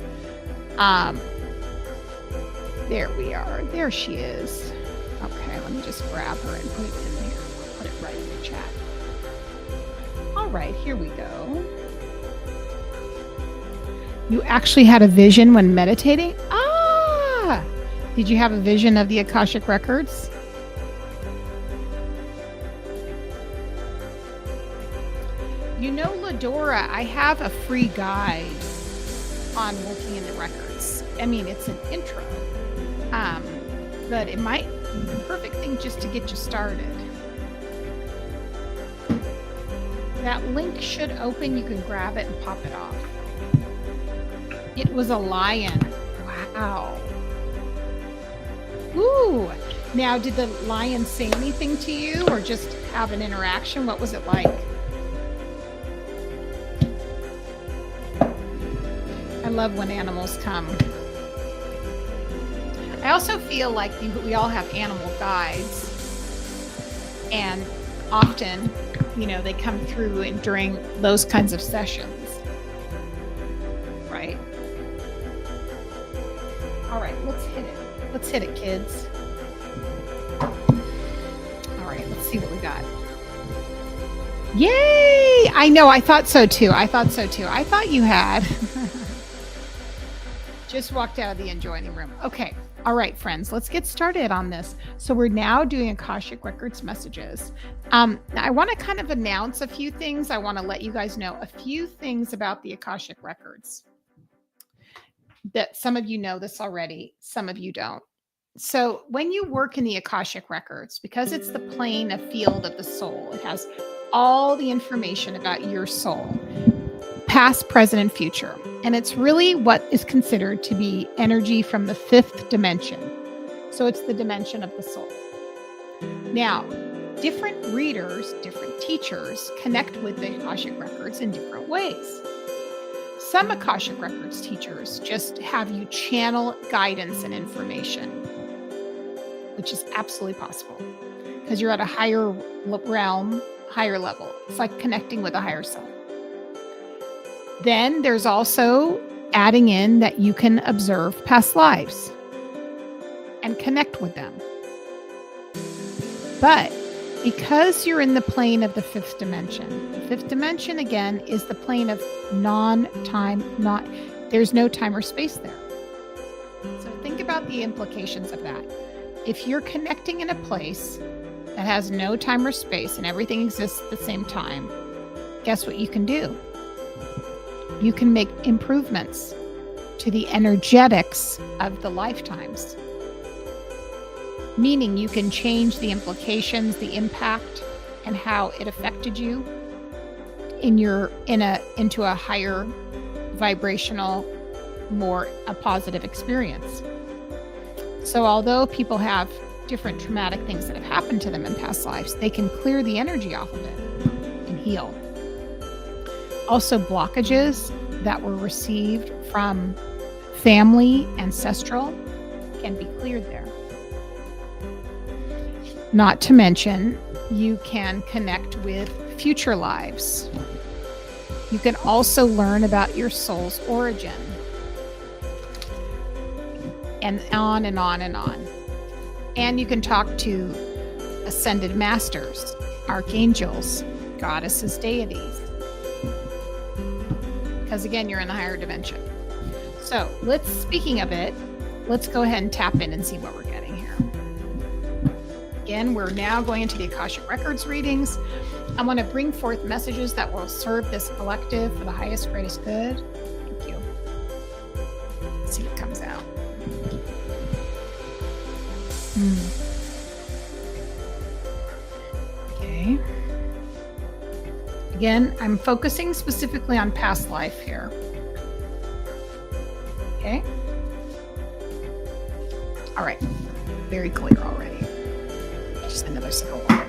There we are. There she is. Okay, let me just grab her and put it in here. I'll put it right in the chat. All right, here we go. You actually had a vision when meditating? Ah! Did you have a vision of the Akashic Records? Ladora, I have a free guide on working in the records. I mean, it's an intro, but it might be the perfect thing just to get you started. That link should open. You can grab it and pop it off. It was a lion. Wow. Ooh. Now, did the lion say anything to you or just have an interaction? What was it like? I love when animals come. I also feel like we all have animal guides, and often, they come through and during those kinds of sessions, right? All right, let's hit it. Let's hit it, kids. All right, let's see what we got. Yay! I know, I thought so too. I thought you had. Just walked out of the adjoining room. Okay. All right, friends, let's get started on this. So we're now doing Akashic Records messages. I want to kind of announce a few things. I want to let you guys know a few things about the Akashic Records. That some of you know this already, some of you don't. So when you work in the Akashic Records, because it's the plane of field of the soul, it has all the information about your soul, past, present, and future. And it's really what is considered to be energy from the fifth dimension. So it's the dimension of the soul. Now, different readers, different teachers connect with the Akashic Records in different ways. Some Akashic Records teachers just have you channel guidance and information, which is absolutely possible because you're at a higher realm, higher level. It's like connecting with a higher self. Then there's also adding in that you can observe past lives and connect with them. But because you're in the plane of the fifth dimension again is the plane of non-time, there's no time or space there. So think about the implications of that. If you're connecting in a place that has no time or space and everything exists at the same time, guess what you can do? You can make improvements to the energetics of the lifetimes. Meaning you can change the implications, the impact, and how it affected you into a higher vibrational, more a positive experience. So although people have different traumatic things that have happened to them in past lives, they can clear the energy off of it and heal. Also, blockages that were received from family, ancestral, can be cleared there. Not to mention, you can connect with future lives. You can also learn about your soul's origin. And on and on and on. And you can talk to ascended masters, archangels, goddesses, deities. Because again, you're in a higher dimension. So speaking of it, let's go ahead and tap in and see what we're getting here. Again, we're now going into the Akashic Records readings. I want to bring forth messages that will serve this collective for the highest, greatest good. Thank you. Let's see what comes out. Okay. Again, I'm focusing specifically on past life here. Okay. All right. Very clear already. Just another sip of water.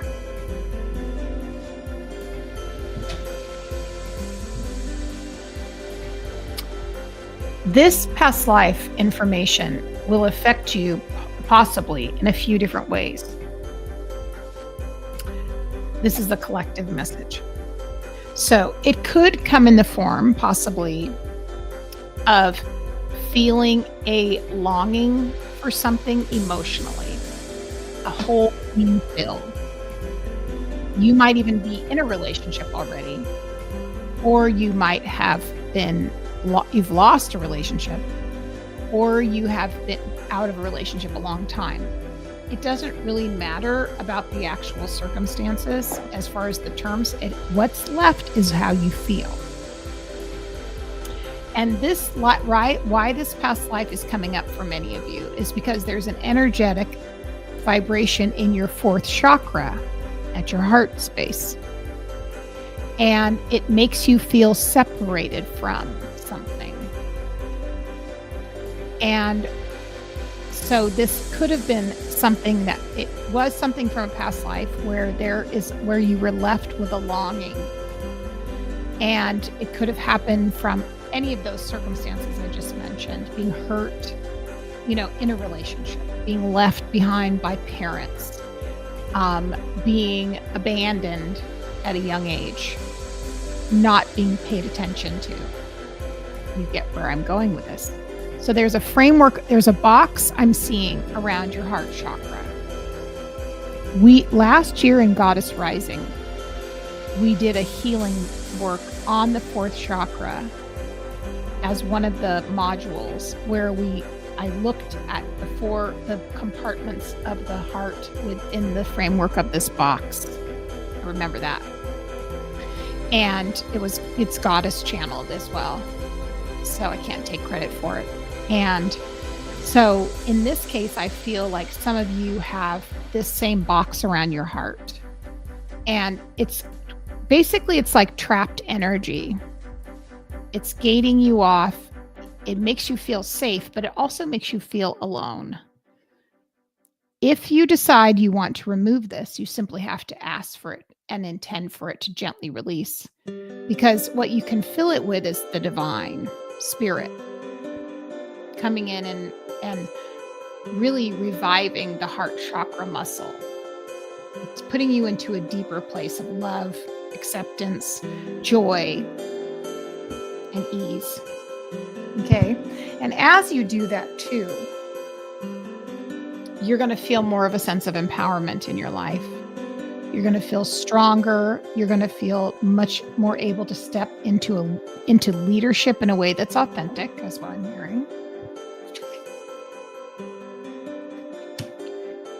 This past life information will affect you possibly in a few different ways. This is the collective message. So it could come in the form, possibly, of feeling a longing for something emotionally, a hole being filled. You might even be in a relationship already, or you might have you've lost a relationship, or you have been out of a relationship a long time. it doesn't really matter about the actual circumstances as far as the terms. What's left is how you feel. And this, right, why this past life is coming up for many of you is because there's an energetic vibration in your fourth chakra at your heart space. And it makes you feel separated from something. And so this could have been something that it was something from a past life where you were left with a longing. And it could have happened from any of those circumstances I just mentioned, being hurt, in a relationship, being left behind by parents, being abandoned at a young age, not being paid attention to. You get where I'm going with this. So there's a framework, there's a box I'm seeing around your heart chakra. Last year in Goddess Rising, we did a healing work on the fourth chakra as one of the modules where I looked at the compartments of the heart within the framework of this box. I remember that. And it's Goddess channeled as well. So I can't take credit for it. And so in this case, I feel like some of you have this same box around your heart. And it's like trapped energy. It's gating you off. It makes you feel safe, but it also makes you feel alone. If you decide you want to remove this, you simply have to ask for it and intend for it to gently release. Because what you can fill it with is the divine spirit coming in and really reviving the heart chakra muscle. It's putting you into a deeper place of love, acceptance, joy, and ease. Okay? And as you do that too, you're going to feel more of a sense of empowerment in your life. You're going to feel stronger. You're going to feel much more able to step into leadership in a way that's authentic, is what I'm hearing.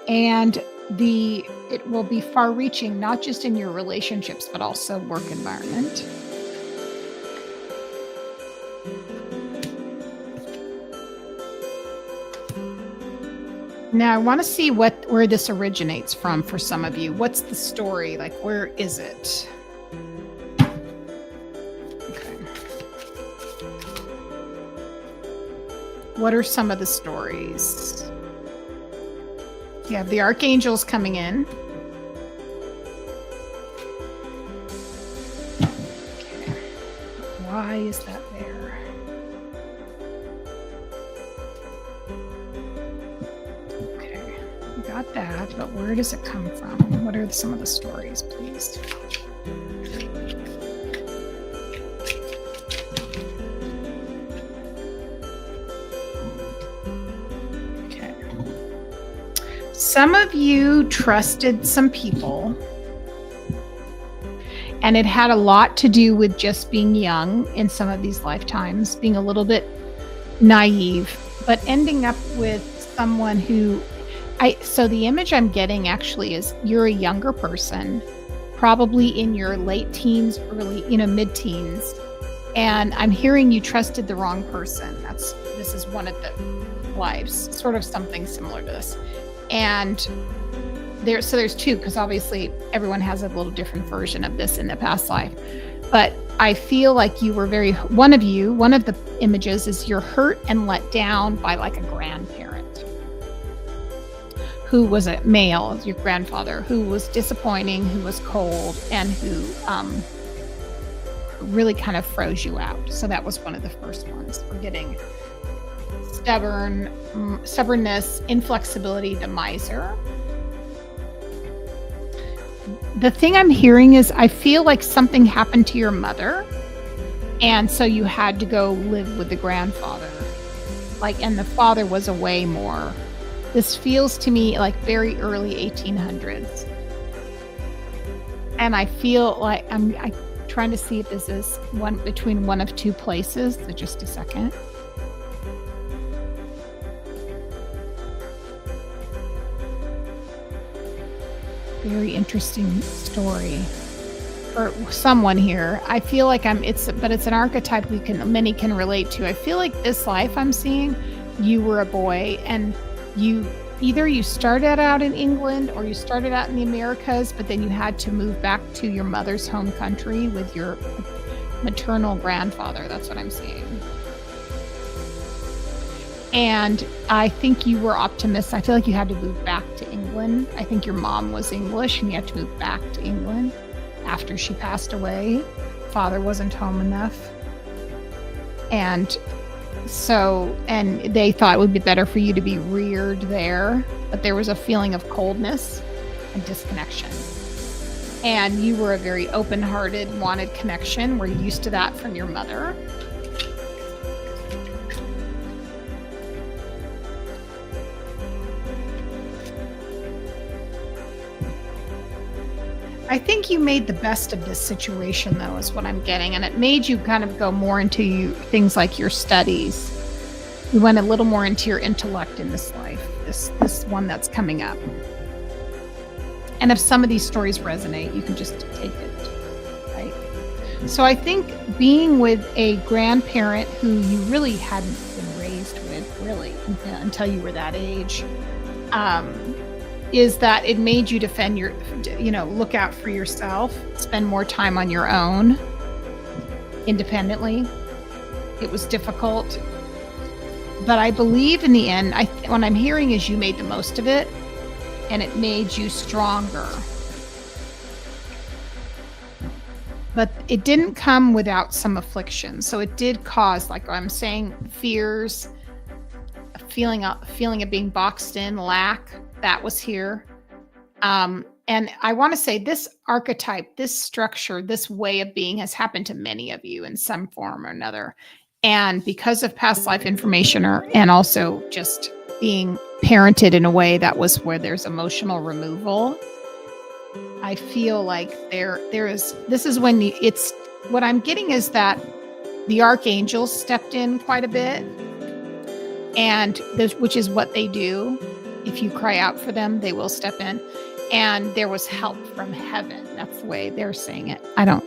And it will be far-reaching, not just in your relationships, but also work environment. Now, I want to see where this originates from for some of you. What's the story? Like, where is it? Okay. What are some of the stories? You have the archangels coming in. Okay. Why is that there? Got that, but where does it come from? What are some of the stories, please? Okay. Some of you trusted some people, and it had a lot to do with just being young in some of these lifetimes, being a little bit naive, but ending up with someone who so the image I'm getting actually is you're a younger person, probably in your late teens, early, mid-teens. And I'm hearing you trusted the wrong person. This is one of the lives, sort of something similar to this. And there's two, because obviously everyone has a little different version of this in the past life. But I feel like you were one of the images is you're hurt and let down by like a grandparent who was a male, your grandfather, who was disappointing, who was cold, and who really kind of froze you out. So that was one of the first ones. We're getting stubbornness, inflexibility, the miser. The thing I'm hearing is I feel like something happened to your mother, and so you had to go live with the grandfather. And the father was away more. This feels to me like very early 1800s. And I feel like I'm trying to see if this is between one of two places. So just a second. very interesting story for someone here. I feel like it's an archetype many can relate to. I feel like this life I'm seeing, you were a boy and you started out in England or you started out in the Americas, but then you had to move back to your mother's home country with your maternal grandfather. That's what I'm seeing. And I think you were optimistic. I feel like you had to move back to England. I think your mom was English and you had to move back to England after she passed away. Father wasn't home enough. And they thought it would be better for you to be reared there. But there was a feeling of coldness and disconnection. And you were a very open-hearted, wanted connection. We're used to that from your mother. I think you made the best of this situation, though, is what I'm getting. And it made you kind of go more into things like your studies. You went a little more into your intellect in this life, this one that's coming up. And if some of these stories resonate, you can just take it, right? So I think being with a grandparent who you really hadn't been raised with, really, until you were that age, is that it made you defend look out for yourself, spend more time on your own, independently. It was difficult. But I believe in the end, what I'm hearing is you made the most of it, and it made you stronger. But it didn't come without some affliction. So it did cause, like I'm saying, fears, a feeling of being boxed in, lack. That was here. And I want to say this archetype, this structure, this way of being has happened to many of you in some form or another. And because of past life information and also just being parented in a way that was where there's emotional removal, I feel like this is when what I'm getting is that the archangels stepped in quite a bit, which is what they do. If you cry out for them, they will step in. And there was help from heaven. That's the way they're saying it. I don't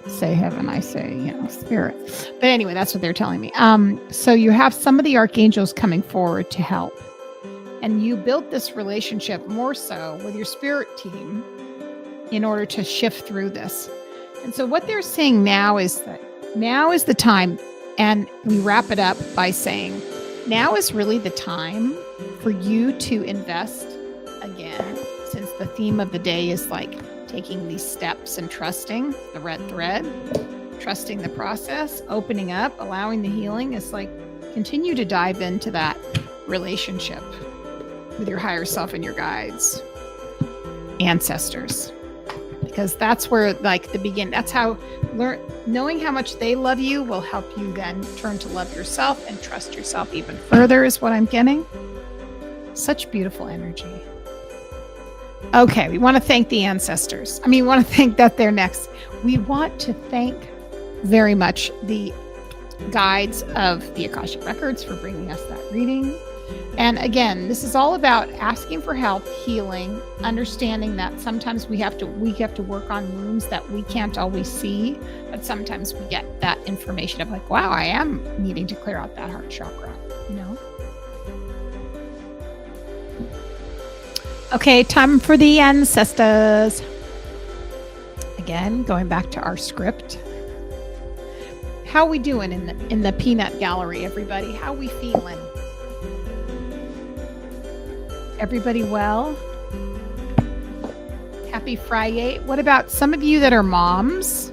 say heaven, I say, spirit. But anyway, that's what they're telling me. So you have some of the archangels coming forward to help. And you built this relationship more so with your spirit team in order to shift through this. And so what they're saying now is that now is the time. And we wrap it up by saying, now is really the time for you to invest again, since the theme of the day is like taking these steps and trusting the red thread, trusting the process, opening up, allowing the healing. Is like continue to dive into that relationship with your higher self and your guides, ancestors, because that's where that's how knowing how much they love you will help you then turn to love yourself and trust yourself even further is what I'm getting. Such beautiful energy. Okay, we want to thank the ancestors. We want to thank that they're next. We want to thank very much the guides of the Akashic Records for bringing us that reading. And again, this is all about asking for help, healing, understanding that sometimes we have to work on wounds that we can't always see, but sometimes we get that information of like, wow, I am needing to clear out that heart chakra, Okay, time for the ancestors. Again, going back to our script. How we doing in the peanut gallery, everybody? How we feeling? Everybody well? Happy Friday. What about some of you that are moms?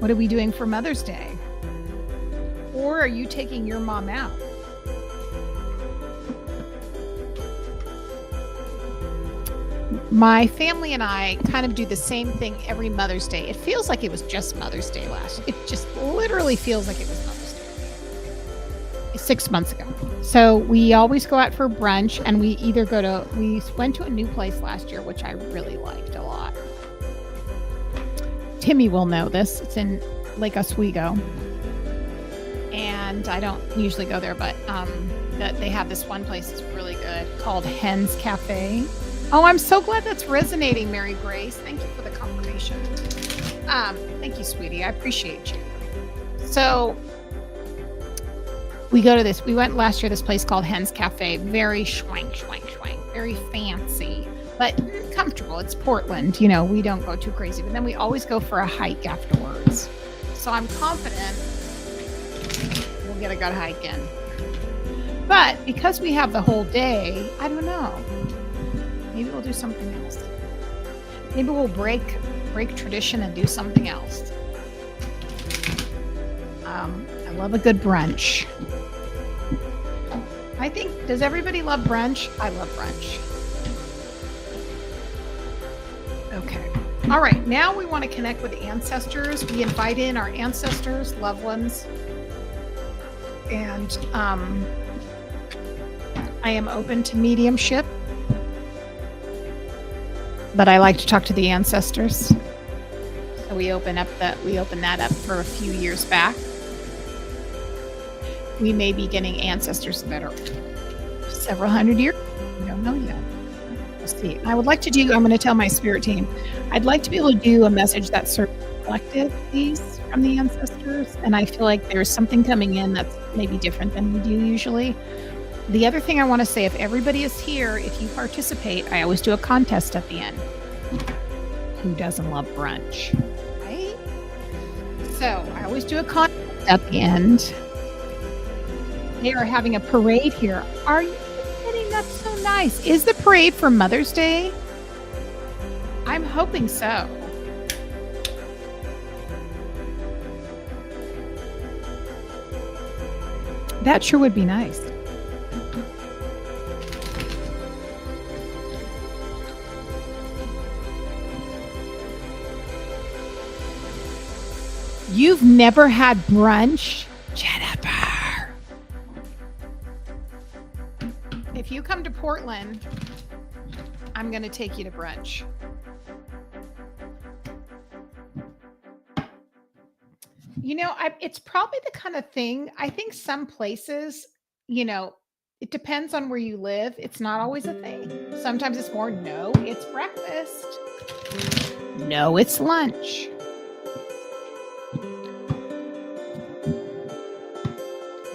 What are we doing for Mother's Day? Or are you taking your mom out? My family and I kind of do the same thing every Mother's Day. It feels like it was just Mother's Day last year. It just literally feels like it was Mother's Day 6 months ago. So we always go out for brunch, and we went to a new place last year, which I really liked a lot. Timmy will know this. It's in Lake Oswego. And I don't usually go there, but they have this one place that's really good called Hen's Cafe. Oh, I'm so glad that's resonating, Mary Grace. Thank you for the confirmation. Thank you, sweetie. I appreciate you. So we went last year, this place called Hen's Cafe. Very schwank, very fancy, but comfortable. It's Portland. You know, we don't go too crazy, but then we always go for a hike afterwards. So I'm confident we'll get a good hike in. But because we have the whole day, I don't know. Maybe we'll do something else. Maybe we'll break tradition and do something else. I love a good brunch. I think, does everybody love brunch? I love brunch. Okay. All right. Now we want to connect with the ancestors. We invite in our ancestors, loved ones. And I am open to mediumship, but I like to talk to the ancestors. So we opened that up for a few years back. We may be getting ancestors that are several hundred years. We don't know yet. We'll see. I would like to I'm going to tell my spirit team, I'd like to be able to do a message that's sort of collective piece from the ancestors. And I feel like there's something coming in that's maybe different than we do usually. The other thing I want to say, if everybody is here, if you participate, I always do a contest at the end. Who doesn't love brunch? Right? So I always do a contest at the end. They are having a parade here. Are you kidding? That's so nice. Is the parade for Mother's Day? I'm hoping so. That sure would be nice. You've never had brunch? Jennifer. If you come to Portland, I'm going to take you to brunch. You know, it's probably the kind of thing, I think some places, you know, it depends on where you live. It's not always a thing. Sometimes it's more, no, it's breakfast. No, it's lunch.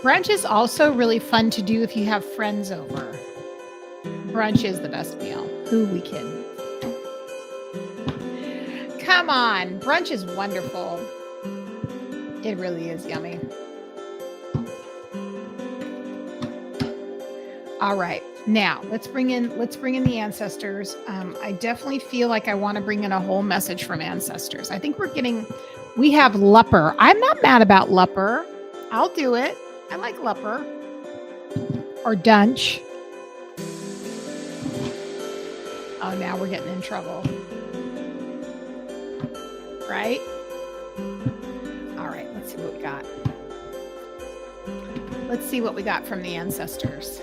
Brunch is also really fun to do if you have friends over. Brunch is the best meal. Who we kidding? Come on. Brunch is wonderful. It really is yummy. All right. Now let's bring in the ancestors. I definitely feel like I want to bring in a whole message from ancestors. I think we have Lupper. I'm not mad about Lupper. I'll do it. I like Lupper or Dunch. Oh, now we're getting in trouble. Right? All right, let's see what we got. Let's see what we got from the ancestors.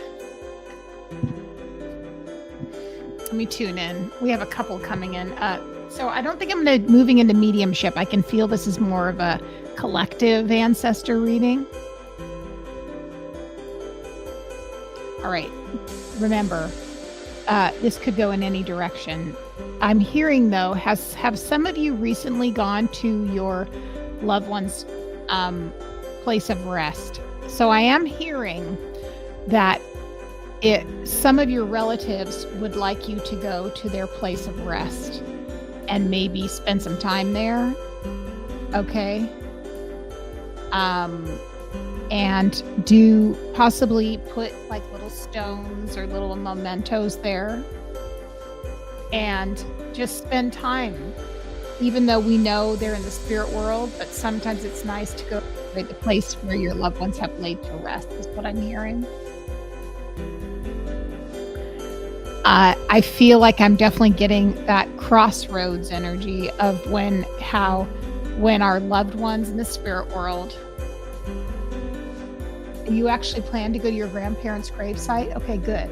Let me tune in. We have a couple coming in. So I don't think I'm moving into mediumship. I can feel this is more of a collective ancestor reading. All right. Remember, this could go in any direction. I'm hearing, though, have some of you recently gone to your loved one's place of rest? So I am hearing that some of your relatives would like you to go to their place of rest and maybe spend some time there. Okay. And do possibly put like little stones or little mementos there and just spend time, even though we know they're in the spirit world, but sometimes it's nice to go to the place where your loved ones have laid to rest, is what I'm hearing. I feel like I'm definitely getting that crossroads energy of when our loved ones in the spirit world. You actually plan to go to your grandparents' gravesite? Okay, good.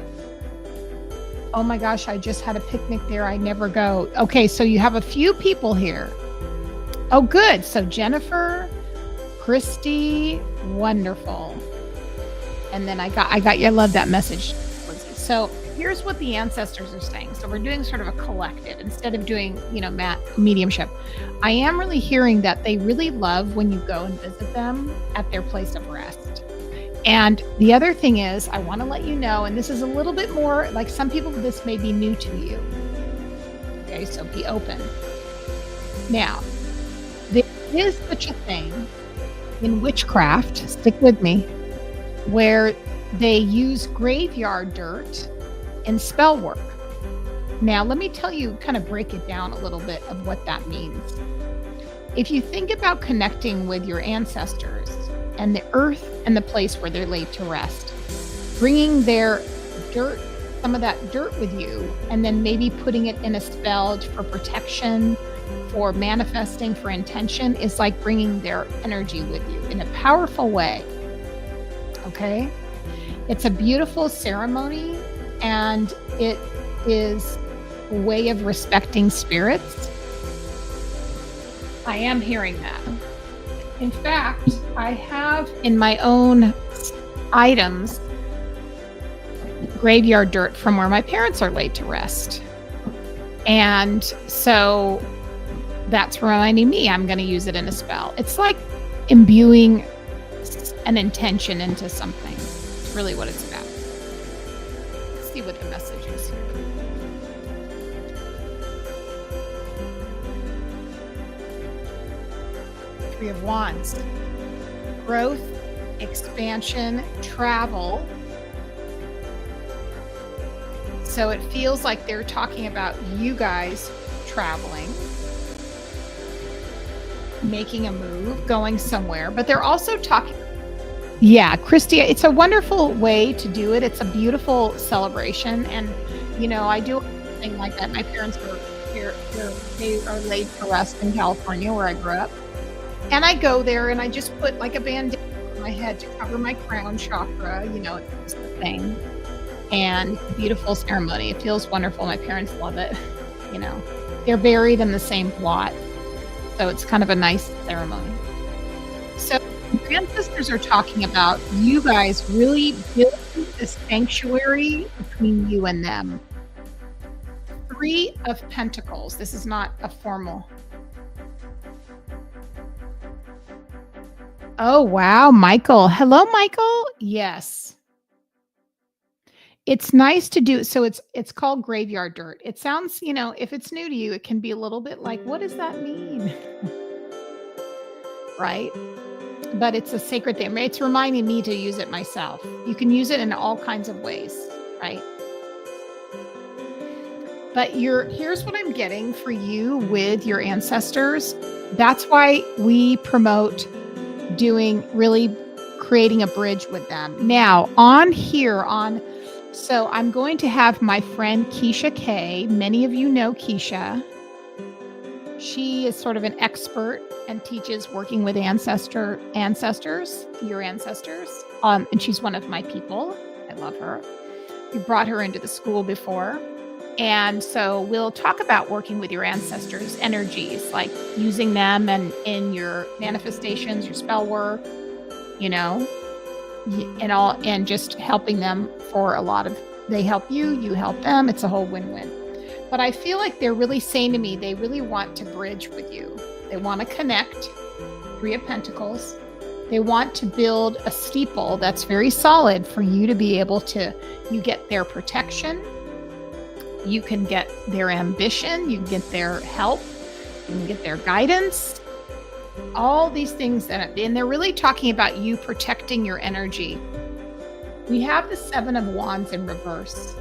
Oh my gosh, I just had a picnic there. I never go. Okay, so you have a few people here. Oh, good. So Jennifer, Christy, wonderful. And then I got you. I love that message. So here's what the ancestors are saying. So we're doing sort of a collective instead of doing, mediumship. I am really hearing that they really love when you go and visit them at their place of rest. And the other thing is, I want to let you know, and this is a little bit more like some people, this may be new to you. Okay, so be open. Now, there is such a thing in witchcraft, stick with me, where they use graveyard dirt in spell work. Now, let me tell you, kind of break it down a little bit of what that means. If you think about connecting with your ancestors and the earth and the place where they're laid to rest, bringing their dirt, some of that dirt with you, and then maybe putting it in a spell for protection, for manifesting, for intention, is like bringing their energy with you in a powerful way. Okay? It's a beautiful ceremony, and it is a way of respecting spirits. I am hearing that. In fact, I have in my own items graveyard dirt from where my parents are laid to rest. And so that's reminding me I'm going to use it in a spell. It's like imbuing an intention into something. It's really what it's about. Let's see what the message is here. Three of Wands. Growth, expansion, travel. So it feels like they're talking about you guys traveling, making a move, going somewhere, but they're also talking. Yeah, Christy, it's a wonderful way to do it. It's a beautiful celebration. And, I do something like that. My parents were here, they are laid to rest in California where I grew up. And I go there and I just put like a band-aid on my head to cover my crown chakra, it's just a thing. And beautiful ceremony. It feels wonderful. My parents love it. They're buried in the same plot. So it's kind of a nice ceremony. So your ancestors are talking about you guys really building this sanctuary between you and them. Three of Pentacles. This is not a formal. Oh, wow. Michael. Hello, Michael. Yes. It's nice to do. So it's called graveyard dirt. It sounds, if it's new to you, it can be a little bit like, what does that mean? Right? But it's a sacred thing. It's reminding me to use it myself. You can use it in all kinds of ways, right? But here's what I'm getting for you with your ancestors. That's why we promote really creating a bridge with them. Now, so I'm going to have my friend Keisha K. Many of you know Keisha. She is sort of an expert and teaches working with your ancestors. And she's one of my people. I love her. We brought her into the school before. And so we'll talk about working with your ancestors' energies, like using them and in your manifestations, your spell work, and just helping them for a lot of, they help you, you help them. It's a whole win-win. But I feel like they're really saying to me, they really want to bridge with you. They want to connect. Three of Pentacles. They want to build a steeple that's very solid for you to be able to, you get their protection. You can get their ambition. You can get their help. You can get their guidance. All these things and they're really talking about you protecting your energy. We have the Seven of Wands in reverse.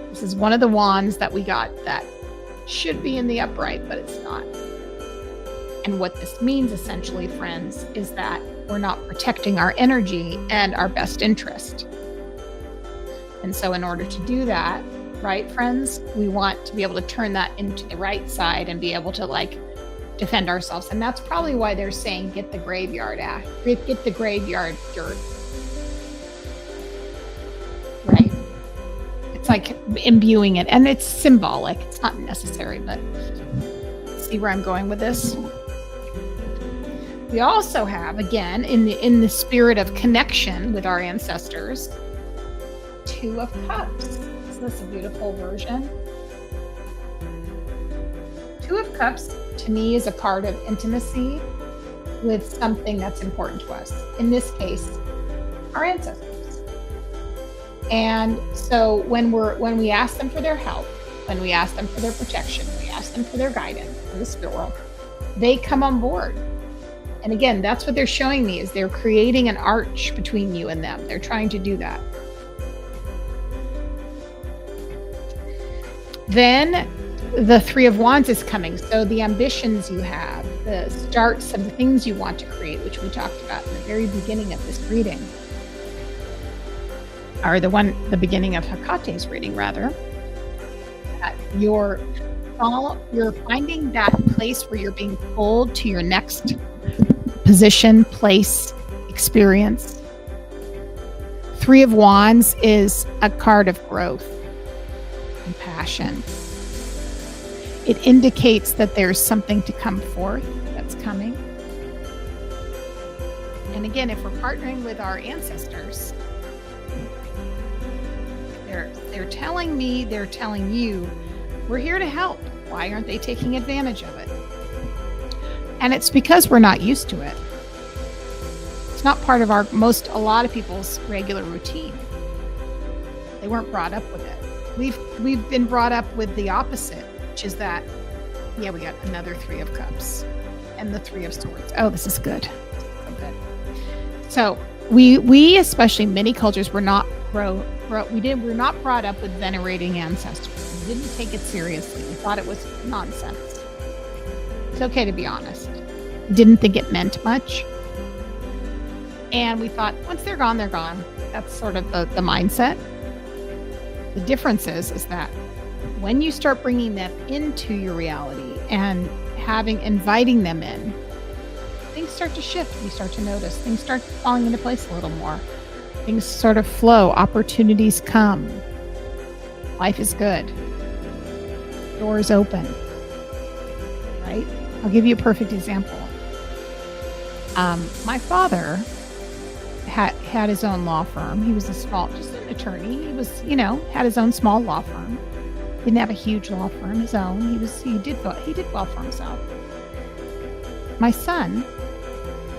This is one of the wands that we got that should be in the upright, but it's not. And what this means essentially, friends, is that we're not protecting our energy and our best interest. And so in order to do that, right, friends, we want to be able to turn that into the right side and be able to defend ourselves. And that's probably why they're saying get the graveyard get the graveyard dirt. Right? It's like imbuing it, and it's symbolic. It's not necessary, but see where I'm going with this. We also have, again, in the spirit of connection with our ancestors, Two of Cups. Isn't this a beautiful version? Two of Cups to me is a card of intimacy with something that's important to us. In this case, our ancestors. And so when we ask them for their help, when we ask them for their protection, we ask them for their guidance in the spirit world, they come on board. And again, that's what they're showing me, is they're creating an arch between you and them. They're trying to do that. Then the Three of Wands is coming. So the ambitions you have, the starts of the things you want to create, which we talked about in the very beginning of this reading, or the beginning of Hekate's reading, rather. That you're finding that place where you're being pulled to your next position, place, experience. Three of Wands is a card of growth and passion. It indicates that there's something to come forth that's coming. And again, if we're partnering with our ancestors, they're telling me, they're telling you, we're here to help. Why aren't they taking advantage of it? And it's because we're not used to it. It's not part of a lot of people's regular routine. They weren't brought up with it. We've been brought up with the opposite, which is that, yeah, we got another Three of Cups and the Three of Swords. Oh, this is good. So good. So we especially many cultures were not we're not brought up with venerating ancestors. We didn't take it seriously. We thought it was nonsense. It's okay to be honest. We didn't think it meant much. And we thought, once they're gone, they're gone. That's sort of the mindset. The difference is that when you start bringing them into your reality and inviting them in, things start to shift. You start to notice. Things start falling into place a little more. Things sort of flow. Opportunities come. Life is good. Doors open. Right? I'll give you a perfect example. My father had his own law firm. He was just an attorney. He was, had his own small law firm. Didn't have a huge law firm, his own. He did well for himself. My son,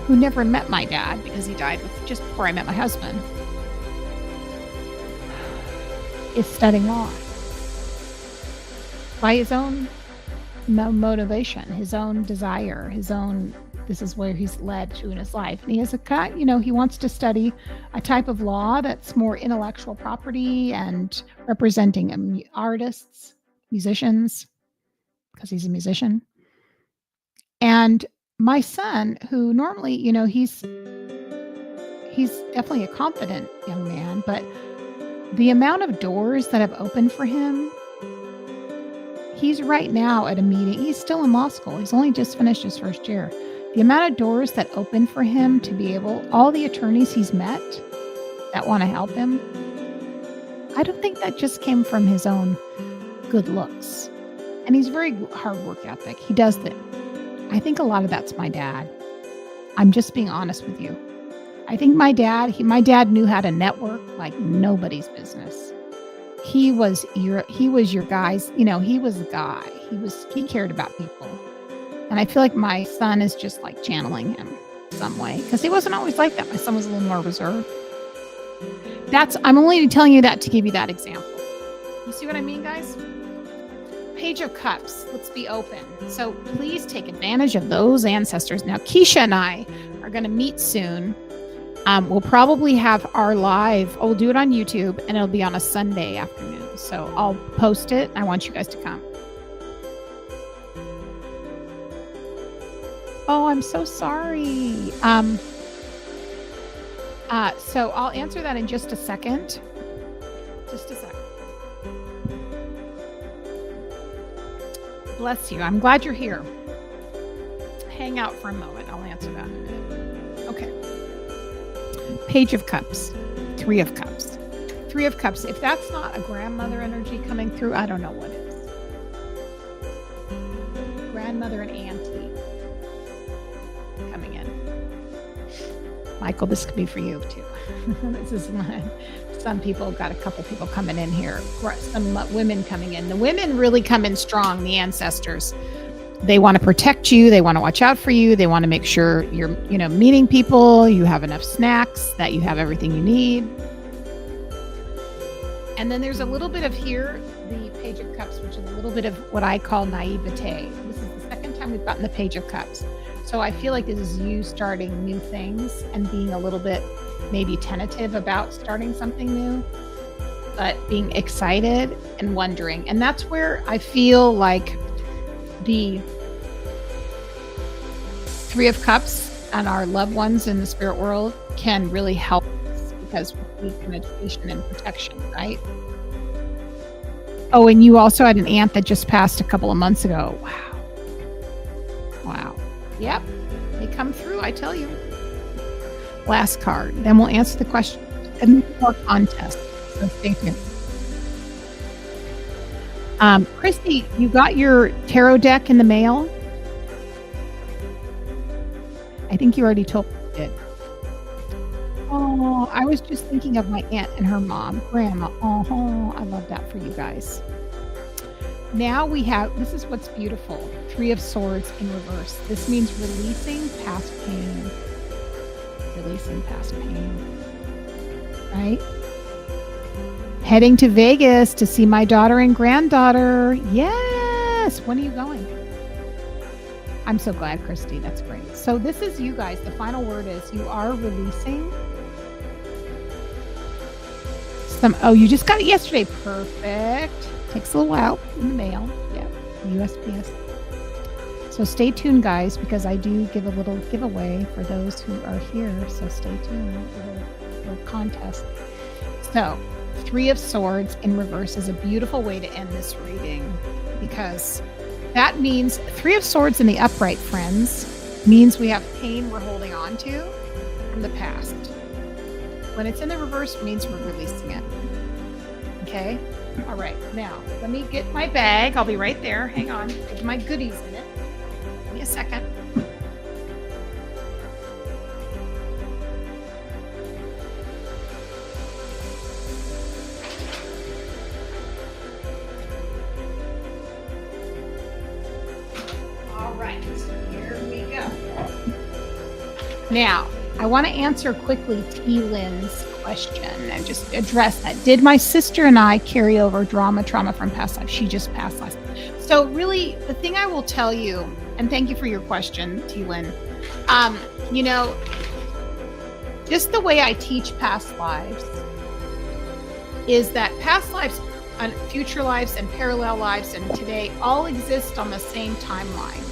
who never met my dad because he died just before I met my husband, is studying law by his own motivation, his own desire, this is where he's led to in his life. And he has he wants to study a type of law that's more intellectual property and representing artists, musicians, because he's a musician. And my son, who normally, he's definitely a confident young man, but the amount of doors that have opened for him, he's right now at a meeting. He's still in law school. He's only just finished his first year. The amount of doors that open for him to be all the attorneys he's met that want to help him, I don't think that just came from his own good looks. And he's very hard work ethic. He does that. I think a lot of that's my dad. I'm just being honest with you. I think my dad knew how to network like nobody's business. He was your guy's, he was the guy. He cared about people. And I feel like my son is just like channeling him some way, because he wasn't always like that. My son was a little more reserved. I'm only telling you that to give you that example. You see what I mean, guys? Page of Cups. Let's be open. So please take advantage of those ancestors. Now, Keisha and I are going to meet soon. We'll probably have our live. We'll do it on YouTube, and it'll be on a Sunday afternoon. So I'll post it. I want you guys to come. Oh, I'm so sorry. So I'll answer that in just a second. Just a second. Bless you. I'm glad you're here. Hang out for a moment. I'll answer that in a minute. Okay. Page of Cups. Three of Cups. Three of Cups. If that's not a grandmother energy coming through, I don't know what is. Grandmother and auntie coming in. Michael, this could be for you too. This is some people, got a couple people coming in here, some women coming in. The women really come in strong, the ancestors. They want to protect you. They want to watch out for you. They want to make sure you're, meeting people, you have enough snacks, that you have everything you need. And then there's a little bit of here, the Page of Cups, which is a little bit of what I call naivete. This is the second time we've gotten the Page of Cups. So I feel like this is you starting new things and being a little bit maybe tentative about starting something new, but being excited and wondering. And that's where I feel like the Three of Cups and our loved ones in the spirit world can really help us, because we need penetration and protection, right? Oh, and you also had an aunt that just passed a couple of months ago. Wow. Yep. They come through, I tell you. Last card. Then we'll answer the question and more contest. So stay tuned. Christy, you got your tarot deck in the mail? I think you already told me you did. Oh, I was just thinking of my aunt and her mom, grandma. Oh, I love that for you guys. Now we have, this is what's beautiful, Three of Swords in reverse. This means releasing past pain. Releasing past pain. Right? Heading to Vegas to see my daughter and granddaughter. Yes! When are you going? I'm so glad, Christy. That's great. So this is you guys. The final word is you are releasing some. Oh, you just got it yesterday. Perfect. Takes a little while in the mail. Yeah. USPS. So stay tuned, guys, because I do give a little giveaway for those who are here. So stay tuned for a contest. So Three of Swords in reverse is a beautiful way to end this reading, because that means Three of Swords in the upright, friends, means we have pain we're holding on to from the past. When it's in the reverse, it means we're releasing it. Okay? All right. Now, let me get my bag. I'll be right there. Hang on. There's my goodies in it. Give me a second. All right. Here we go. Now, I want to answer quickly T. Lynn's question and just address that. Did my sister and I carry over trauma from past life? She just passed last. So really, the thing I will tell you, and thank you for your question, T. Lynn, just the way I teach past lives is that past lives and future lives and parallel lives and today all exist on the same timeline.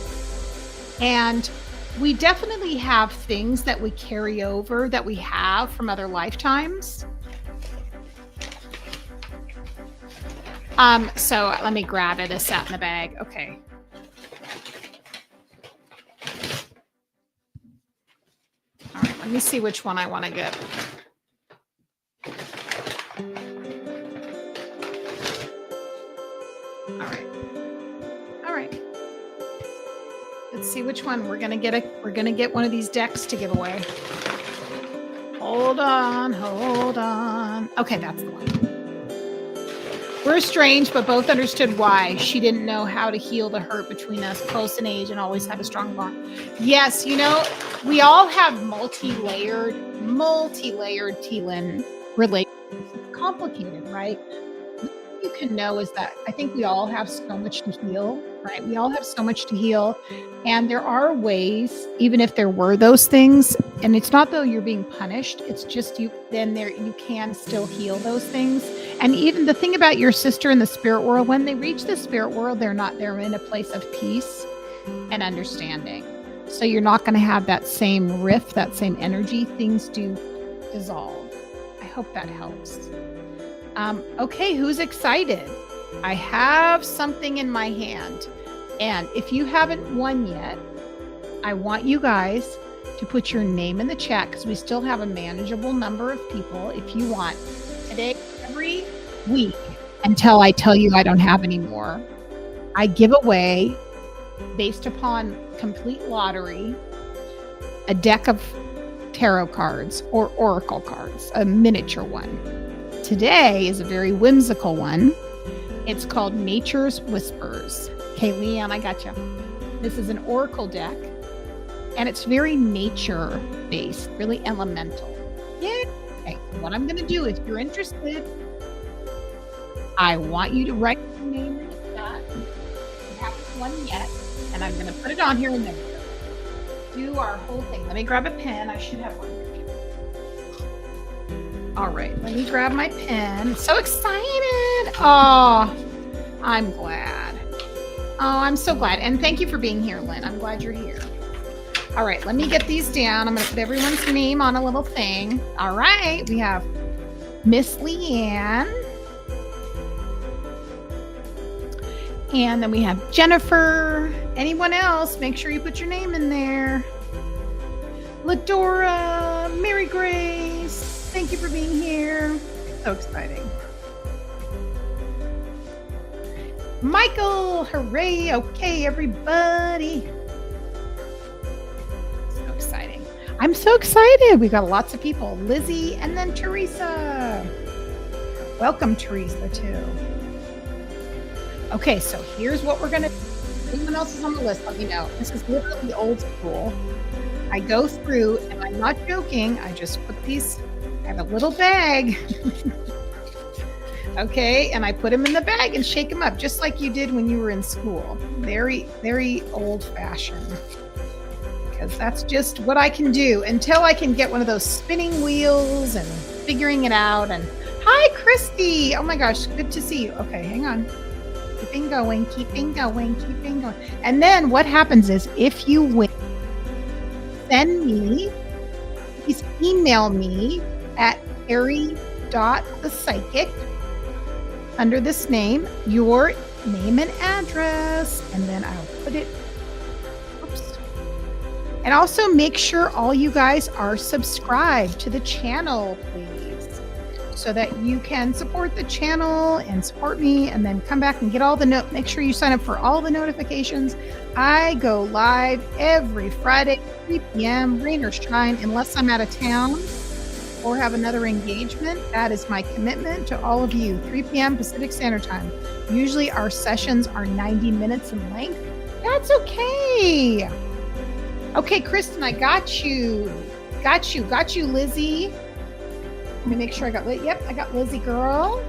And we definitely have things that we carry over that we have from other lifetimes. So let me grab it. It's sat in the bag. Okay. All right, let me see which one I want to get. All right. Let's see which one we're gonna get one of these decks to give away. Hold on. Okay, that's the one. We're estranged, but both understood why. She didn't know how to heal the hurt between us, close in age, and always had a strong bond. Yes, we all have multi-layered T-Lyn relationships. It's complicated, right? You can know is that I think we all have so much to heal, right? We all have so much to heal. And there are ways, even if there were those things, and it's not though you're being punished, it's just you can still heal those things. And even the thing about your sister in the spirit world, when they reach the spirit world, they're in a place of peace and understanding. So you're not going to have that same rift, that same energy. Things do dissolve. I hope that helps. Okay, who's excited? I have something in my hand. And if you haven't won yet, I want you guys to put your name in the chat, because we still have a manageable number of people. If you want, today, every week, until I tell you I don't have any more, I give away, based upon complete lottery, a deck of tarot cards or oracle cards, a miniature one. today is a very whimsical one. It's called Nature's Whispers. Okay, Leanne, I got you. This is an oracle deck, and it's very nature-based, really elemental. Yeah. Okay, what I'm going to do, if you're interested, I want you to write your name in the chat. I haven't one yet, and I'm going to put it on here and then do our whole thing. Let me grab a pen. I should have one. All right, let me grab my pen. So excited. Oh, I'm glad. Oh, I'm so glad. And thank you for being here, Lynn. I'm glad you're here. All right, let me get these down. I'm going to put everyone's name on a little thing. All right, we have Miss Leanne. And then we have Jennifer. Anyone else, make sure you put your name in there. Ladora, Mary Grace, thank you for being here. So exciting. Michael, hooray. Okay, everybody. So exciting. I'm so excited. We got lots of people. Lizzie and then Teresa. Welcome, Teresa, too. Okay, so here's what we're going to do. If anyone else is on the list, let me know. This is literally old school. I go through, and I'm not joking, I just put these, I have a little bag. Okay, and I put them in the bag and shake them up, just like you did when you were in school. Very, very old-fashioned. Because that's just what I can do until I can get one of those spinning wheels and figuring it out. And hi, Christy. Oh my gosh, good to see you. Okay, hang on. Keeping going, keeping going, keeping going. And then what happens is if you win, send me, please email me at Carey.thepsychic under this name, your name and address, and then I'll put it. Oops. And also make sure all you guys are subscribed to the channel, please, so that you can support the channel and support me, and then come back and get all the make sure you sign up for all the notifications. I go live every Friday, 3 p.m., rain or shine, unless I'm out of town or have another engagement. That is my commitment to all of you, 3 p.m. Pacific Standard Time. Usually our sessions are 90 minutes in length. That's okay. Okay, Kristen, I got you. Got you, Lizzie. Let me make sure I got, yep, I got Lizzie girl.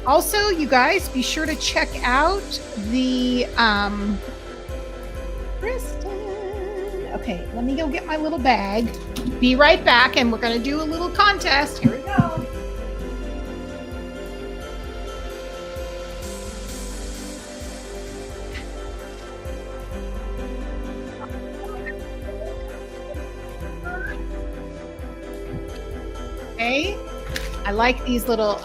Also, you guys, be sure to check out the, Kristen. Okay, let me go get my little bag. Be right back, and we're going to do a little contest. Here we go. Okay, I like these little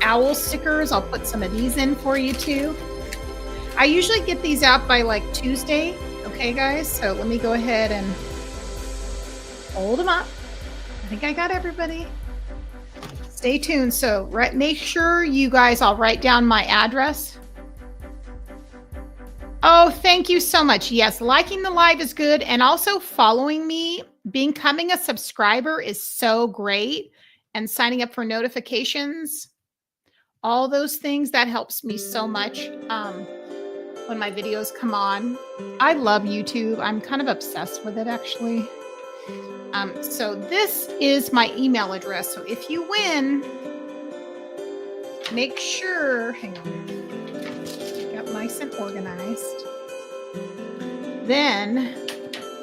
owl stickers. I'll put some of these in for you too. I usually get these out by like Tuesday. Okay, guys, so let me go ahead and hold them up. I think I got everybody. Stay tuned. So make sure you guys, I'll write down my address. Oh, thank you so much. Yes, liking the live is good. And also following me, becoming a subscriber is so great. And signing up for notifications, all those things, that helps me so much when my videos come on. I love YouTube. I'm kind of obsessed with it, actually. So this is my email address. So if you win, make sure, hang on, got nice and organized. Then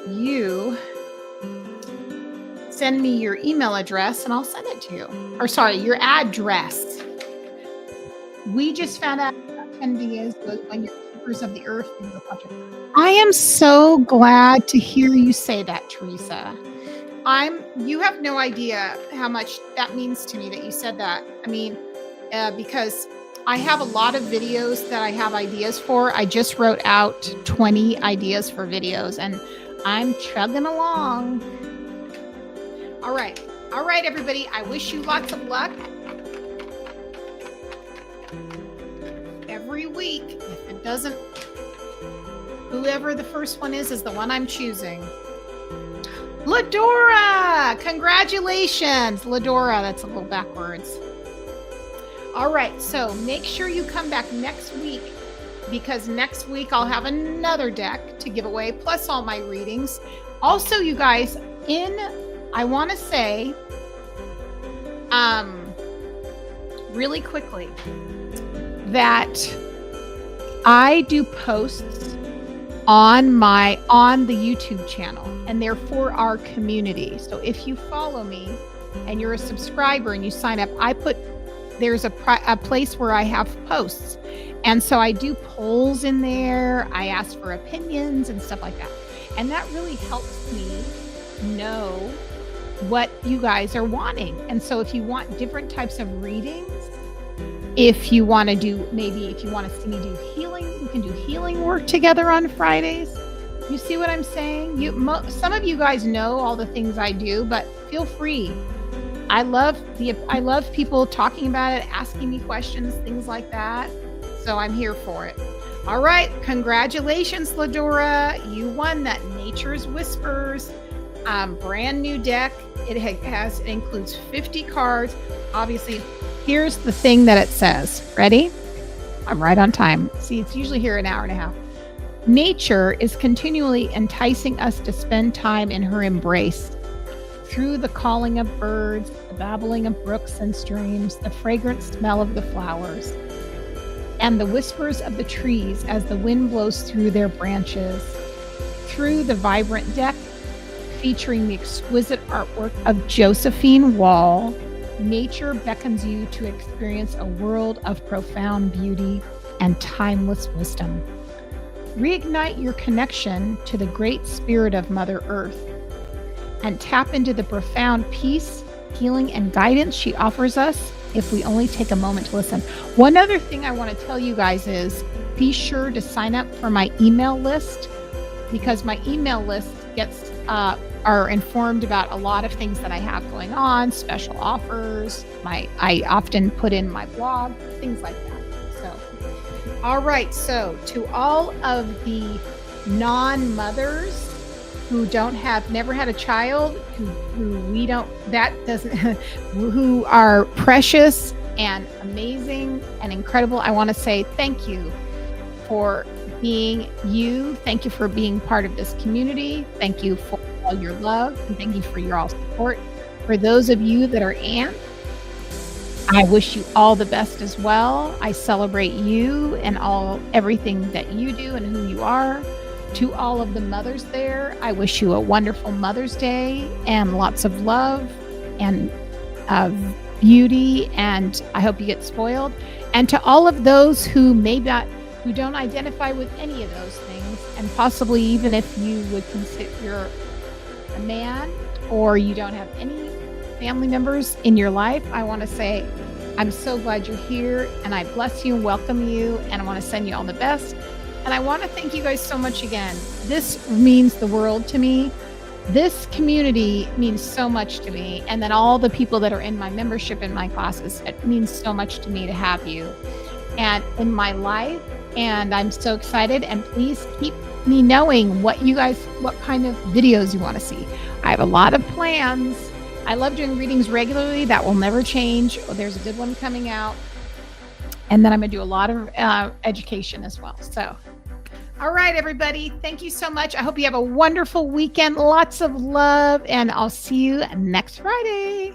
you send me your email address and I'll send it to you. Or sorry, your address. We just found out 10 videos when you're keepers of the earth in your project. I am so glad to hear you say that, Teresa. You have no idea how much that means to me that you said that. I mean, because I have a lot of videos that I have ideas for. I just wrote out 20 ideas for videos and I'm chugging along. All right, everybody. I wish you lots of luck. Every week, if it doesn't, whoever the first one is the one I'm choosing. Ladora, congratulations. Ladora, that's a little backwards. All right, so make sure you come back next week, because next week I'll have another deck to give away, plus all my readings. Also, you guys, I want to say, really quickly, that I do posts on the YouTube channel, and they're for our community. So if you follow me and you're a subscriber and you sign up, there's a place where I have posts. And so I do polls in there. I ask for opinions and stuff like that. And that really helps me know what you guys are wanting. And so if you want different types of readings, if you want to see me do healing, we can do healing work together on Fridays. You see what I'm saying? Some of you guys know all the things I do, but feel free. I love people talking about it, asking me questions, things like that. So I'm here for it. All right. Congratulations, Ladora. You won that Nature's Whispers brand new deck. It includes 50 cards. Obviously, here's the thing that it says. Ready? I'm right on time. See, it's usually here an hour and a half. Nature is continually enticing us to spend time in her embrace. Through the calling of birds, the babbling of brooks and streams, the fragrant smell of the flowers, and the whispers of the trees as the wind blows through their branches. Through the vibrant deck, featuring the exquisite artwork of Josephine Wall, nature beckons you to experience a world of profound beauty and timeless wisdom. Reignite your connection to the great spirit of Mother Earth and tap into the profound peace, healing, and guidance she offers us if we only take a moment to listen. One other thing I want to tell you guys is be sure to sign up for my email list, because my email list are informed about a lot of things that I have going on, special offers. I often put in my blog, things like that. So, all right. So to all of the non-mothers who never had a child, who are precious and amazing and incredible, I want to say thank you for being you. Thank you for being part of this community. Thank you for all your love, and thank you for your all support. For those of you that are aunts, I wish you all the best as well. I celebrate you and everything that you do and who you are. To all of the mothers there, I wish you a wonderful Mother's Day and lots of love and beauty, and I hope you get spoiled. And to all of those who don't identify with any of those things, and possibly even if you would consider you're a man or you don't have any family members in your life, I want to say I'm so glad you're here, and I bless you and welcome you, and I want to send you all the best. And I want to thank you guys so much again. This means the world to me. This community means so much to me. And then all the people that are in my membership in my classes, it means so much to me to have you and in my life. And I'm so excited. And please keep me knowing what kind of videos you want to see. I have a lot of plans. I love doing readings regularly. That will never change. There's a good one coming out. And then I'm going to do a lot of education as well. So, all right, everybody. Thank you so much. I hope you have a wonderful weekend. Lots of love. And I'll see you next Friday.